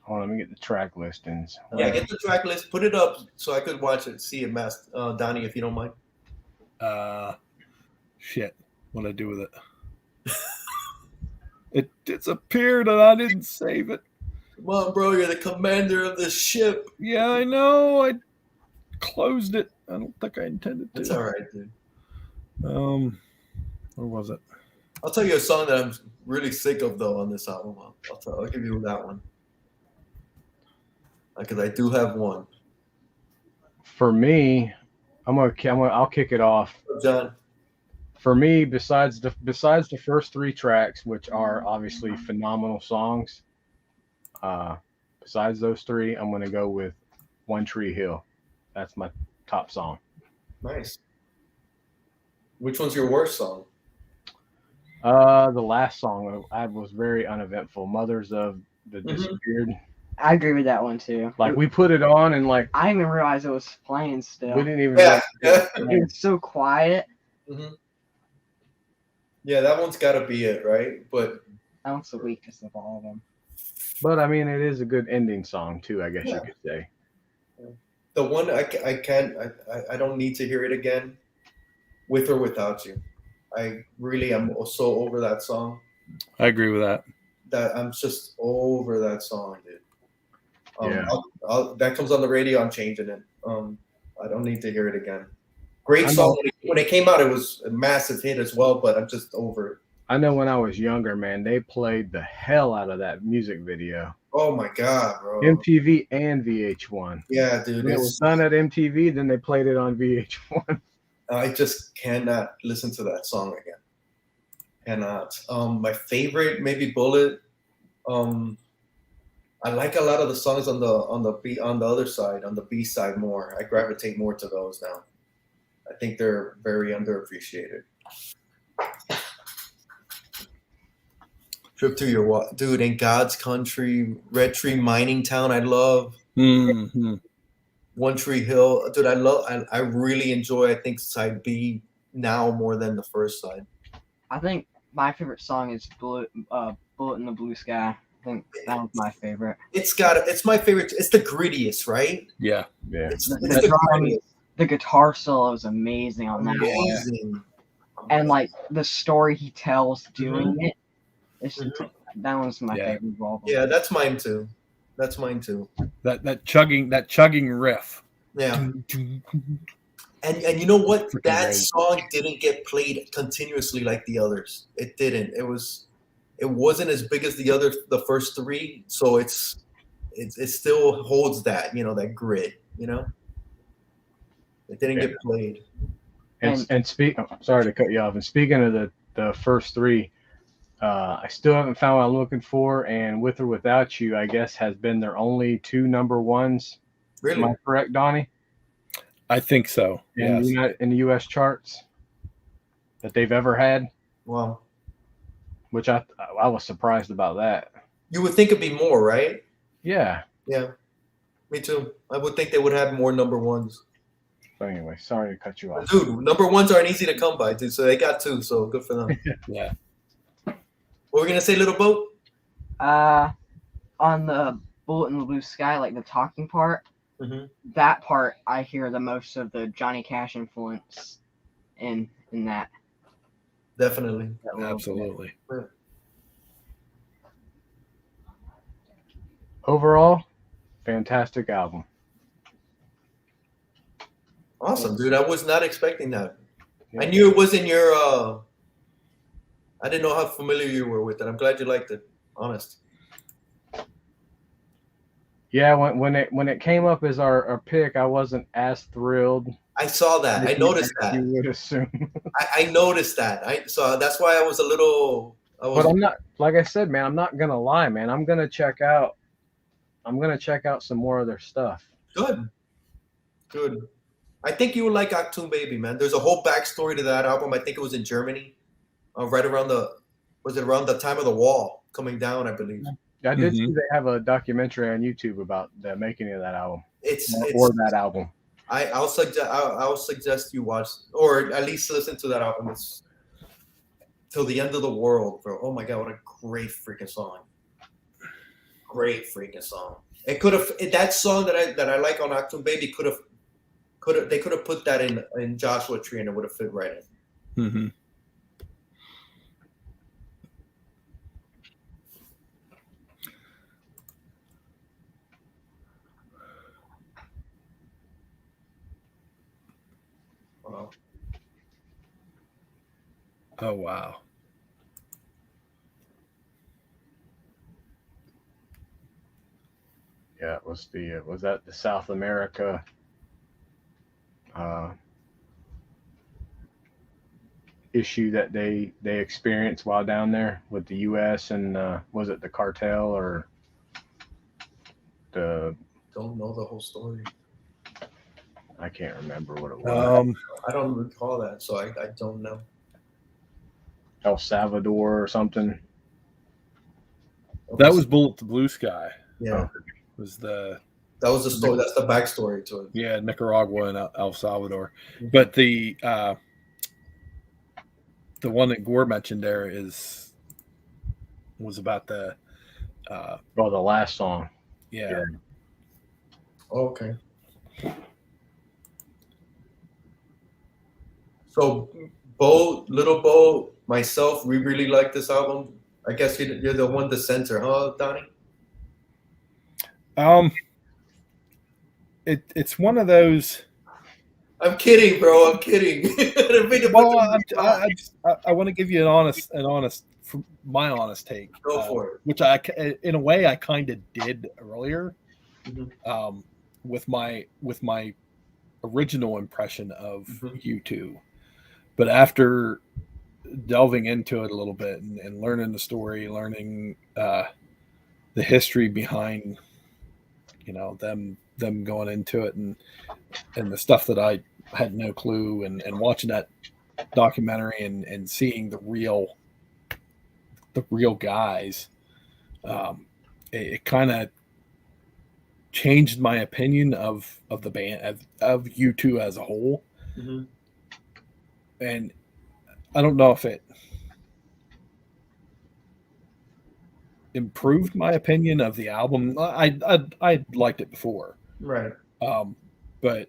Hold on, let me get the track listings. Yeah, get the track list. Put it up so I could watch it, see it, Donnie, if you don't mind. Shit. What'd I do with it? It disappeared and I didn't save it. Come on, bro. You're the commander of the ship. Yeah, I know. I closed it. I don't think I intended to. It's all right, dude. Where was it? I'll tell you a song that I'm really sick of, though, on this album. I'll give you that one. Because I do have one. For me, I'll kick it off. John. For me, besides the first three tracks, which are obviously phenomenal songs, besides those three, I'm going to go with One Tree Hill. That's my top song. Nice. Which one's your worst song? The last song was very uneventful. Mothers of the Disappeared. I agree with that one too. Like we put it on and like I didn't even realize it was playing still. We didn't even. It was so quiet. Mm-hmm. Yeah, that one's got to be it, right? But that one's the weakest of all of them. But I mean, it is a good ending song too, I guess you could say. The one I don't need to hear it again, With or Without You. I really am so over that song. I agree with that. That I'm just over that song, dude. Yeah. That comes on the radio, I'm changing it. I don't need to hear it again. Great song. When it came out, it was a massive hit as well, but I'm just over it. I know when I was younger, man, they played the hell out of that music video. Oh my God, bro. MTV and VH1. Yeah, dude. When it was done at MTV, then they played it on VH1. I just cannot listen to that song again. Cannot. My favorite, maybe Bullet. I like a lot of the songs on the other side, on the B side more. I gravitate more to those now. I think they're very underappreciated. Trip to Your Dude, in God's Country, Red Tree Mining Town, I love. Mm-hmm. One Tree Hill, dude, I really enjoy, I think, side B now more than the first side. I think my favorite song is Bullet in the Blue Sky. I think that was my favorite. It's my favorite. It's the grittiest, right? Yeah. It's the grittiest. The guitar solo is amazing on that one. Amazing. And like the story he tells doing it, that one's my favorite of all of them. Yeah, that's mine too. That chugging riff. Yeah. And you know what? That great. song didn't get played continuously like the others. It didn't. It wasn't as big as the first three, so it still holds that, that grit, It didn't get played. And sorry to cut you off. And speaking of the first three, I still haven't found what I'm looking for, and With or Without You, I guess, has been their only 2 number ones. Really? Am I correct, Donnie? I think so. In the U.S. charts that they've ever had. Wow. Which I was surprised about that. You would think it'd be more, right? Yeah. Yeah. Me too. I would think they would have more number ones. But anyway, sorry to cut you off. Dude, number ones aren't easy to come by, dude. So they got 2, so good for them. Yeah. What were we gonna say, Little Boat? On the Bullet in the Blue Sky, like the talking part, that part I hear the most of the Johnny Cash influence in that. Definitely. Absolutely. Overall, fantastic album. Awesome, dude. I was not expecting that. Yeah. I knew it was in your I didn't know how familiar you were with it. I'm glad you liked it. Honest. Yeah, when it came up as our pick, I wasn't as thrilled. I saw that. I noticed that. You would assume. I noticed that. So that's why I was a little. But I'm not, like I said, man. I'm not gonna lie, man. I'm gonna check out some more of their stuff. Good. I think you would like Achtung Baby, man. There's a whole backstory to that album. I think it was in Germany, right around around the time of the wall coming down, I believe. I did see they have a documentary on YouTube about the making of that album. It's that album. I'll suggest you watch, or at least listen to that album. It's Till the End of the World, bro. Oh my god, what a great freaking song! Great freaking song. It could have that song that I like on Achtung Baby they could have put that in Joshua Tree and it would have fit right in. Mm-hmm. Wow. Oh wow. Yeah, it was was that the South America issue that they experienced while down there with the U.S. and was it the cartel or the? Don't know the whole story. I can't remember what it was. I don't recall that, so I don't know. El Salvador or something. That was Bullet the Blue Sky. Yeah. That was the story. That's the backstory to it. Yeah, Nicaragua and El Salvador. Mm-hmm. But the one that Gore mentioned there was about the the last song. Yeah. Oh, okay. So Little Bo, myself, we really like this album. I guess you're the one to censor, huh, Donnie? It's one of those. I'm kidding, bro. I'm kidding. Well, I want to give you my honest take. Go for it. Which in a way, I kind of did earlier, with my original impression of U2, but after delving into it a little bit and learning the story, learning the history behind, them going into it and the stuff that I had no clue, and watching that documentary and seeing the real guys, it kind of changed my opinion of the band, of U2 as a whole. Mm-hmm. And I don't know if improved my opinion of the album. I liked it before, right? But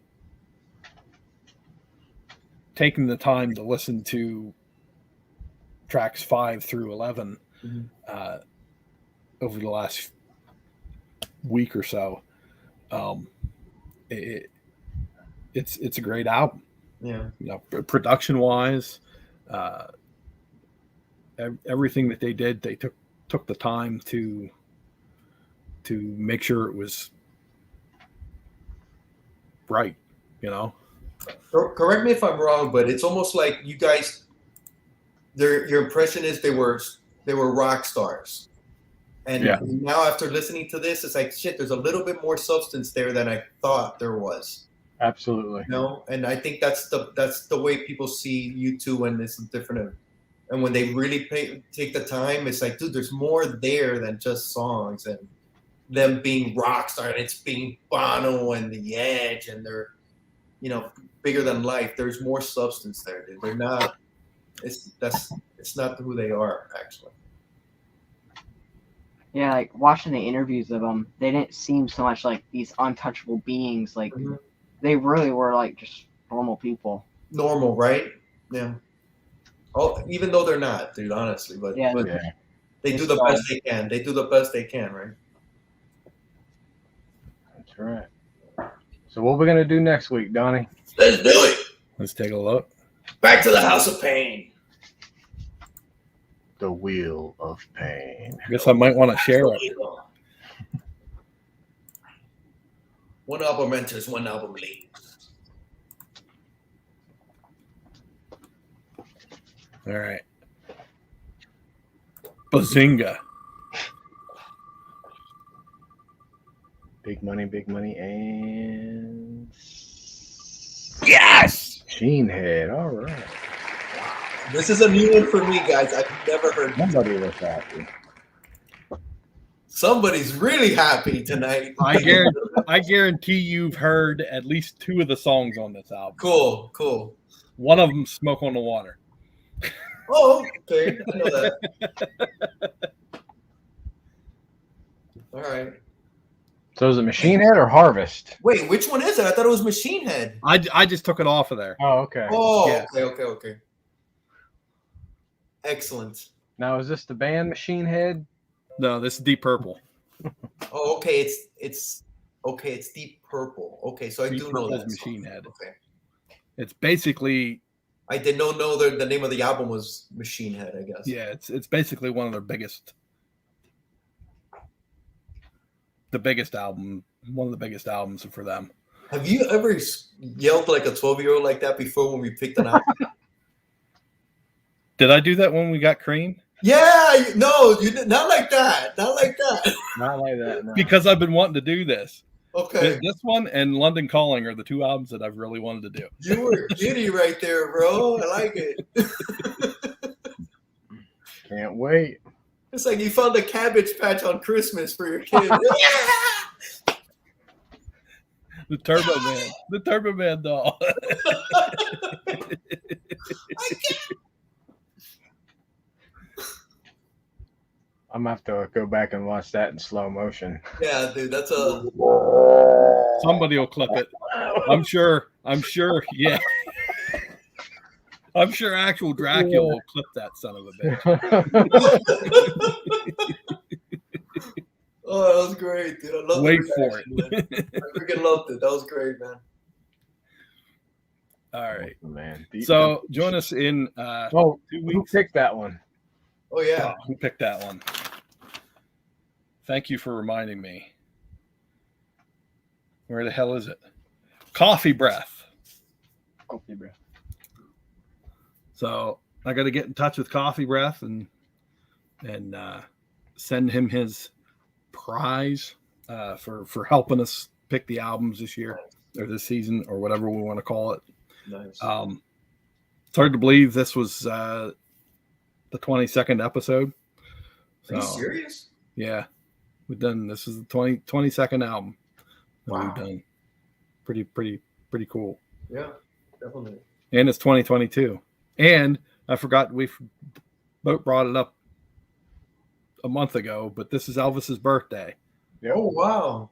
taking the time to listen to tracks 5 through 11 over the last week or so, it's a great album. Yeah, production wise, everything that they did, they took the time to make sure it was right. Correct me if I'm wrong, but it's almost like you guys, your impression is they were rock stars, and now after listening to this, it's like shit. There's a little bit more substance there than I thought there was. Absolutely. And I think that's the way people see you two when it's different. And when they really take the time, it's like, dude, there's more there than just songs and them being rock star, and it's being Bono and The Edge, and they're, bigger than life. There's more substance there, dude. They're not. It's not who they are, actually. Yeah, like watching the interviews of them, they didn't seem so much like these untouchable beings. Like they really were like just normal people. Normal, right? Yeah. Oh, even though they're not, dude. Honestly, but they do the best they can. They do the best they can, right? That's right. So what we're gonna do next week, Donnie? Let's do it. Let's take a look. Back to the House of Pain. The Wheel of Pain. I guess I might want to share it. One album enters, one album leaves. All right. Bazinga. Big money, and yes! Machine Head. All right. This is a new one for me, guys. I've never heard. Somebody was happy. Somebody's really happy tonight. I guarantee you've heard at least 2 of the songs on this album. Cool. One of them, "Smoke on the Water." Oh, okay. I know that. All right. So is it Machine Head or Harvest? Wait, which one is it? I thought it was Machine Head. I just took it off of there. Oh, okay. Oh, yeah. Okay. Excellent. Now, is this the band Machine Head? No, this is Deep Purple. Oh, okay. It's Deep Purple. Okay, so Deep I do know Purple's that Machine song. Head. Okay. It's basically. I did not know the name of the album was Machine Head, I guess. Yeah, it's basically one of their biggest. The biggest album, one of the biggest albums for them. Have you ever yelled like a 12-year-old like that before when we picked an album? Did I do that when we got Cream? Yeah, no, you did not like that. Not like that. Not like that. No. Because I've been wanting to do this. Okay. This one and London Calling are the 2 albums that I've really wanted to do. You were giddy right there, bro. I like it. Can't wait. It's like you found a Cabbage Patch on Christmas for your kid. The Turbo Man doll. I'm gonna have to go back and watch that in slow motion. Yeah, dude, that's a. Somebody will clip it. I'm sure. Yeah. I'm sure actual Dracula will clip that son of a bitch. Oh, that was great, dude. I love Wait for it. I freaking loved it. That was great, man. All right. Oh, man. So join us in 2 weeks. Who picked that one? Oh, yeah. Who picked that one? Thank you for reminding me. Where the hell is it? Coffee Breath. Coffee Breath. So I got to get in touch with Coffee Breath and send him his prize for helping us pick the albums this year or this season or whatever we want to call it. Nice. It's hard to believe this was the 22nd episode. Are you serious? Yeah, we've done. This is the 22nd album that we've done. Pretty cool. Yeah, definitely. And it's 2022. And I forgot we both brought it up a month ago, but this is Elvis's birthday. Yep. Oh, wow.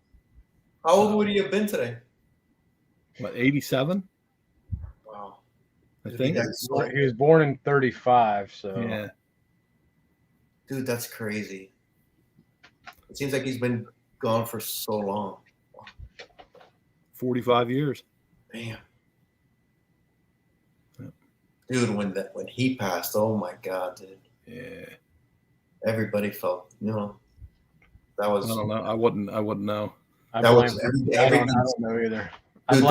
How old would he have been today? What, 87? Wow. I think. He was born in 35, so. Yeah. Dude, that's crazy. It seems like he's been gone for so long. 45 years. Damn. Yep. Dude, when he passed, oh my God, dude. Yeah. Everybody felt, that was. I don't know. I wouldn't know. I don't know either. Dude,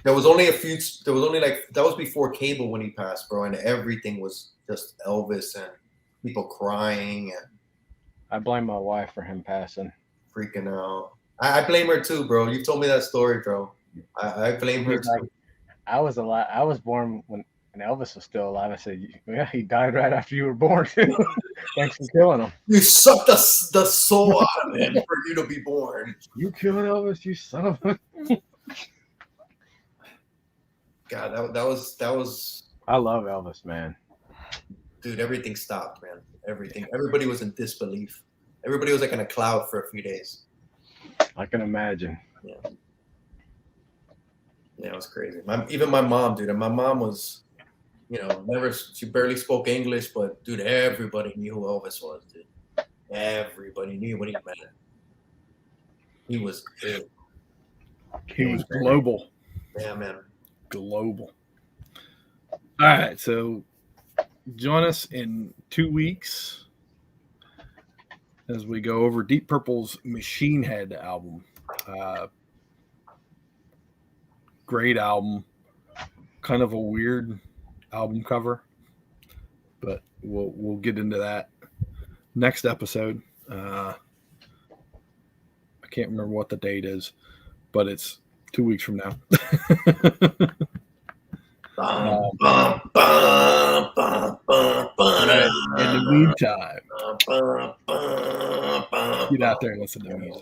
there was only that was before cable when he passed, bro, and everything was just Elvis and people crying and. I blame my wife for him passing. Freaking out. I blame her too, bro. You told me that story, bro. I blame her too. I was alive. I was born when Elvis was still alive. I said, yeah, he died right after you were born. Thanks for killing him. You sucked the soul out of him for you to be born. You killed Elvis, you son of a. God, that was. I love Elvis, man. Dude, everything stopped, man. Everything. Everybody was in disbelief. Everybody was like in a cloud for a few days. I can imagine. Yeah. Yeah, it was crazy. Even my mom, dude. And my mom was, she barely spoke English, but dude, everybody knew who Elvis was, dude. Everybody knew what he meant. He was good. He was global. Yeah, man. Global. All right, so join us in 2 weeks as we go over Deep Purple's Machine Head album. Great album. Kind of a weird album cover, but we'll get into that next episode. I can't remember what the date is, but it's 2 weeks from now. In the meantime, get out there and listen to music.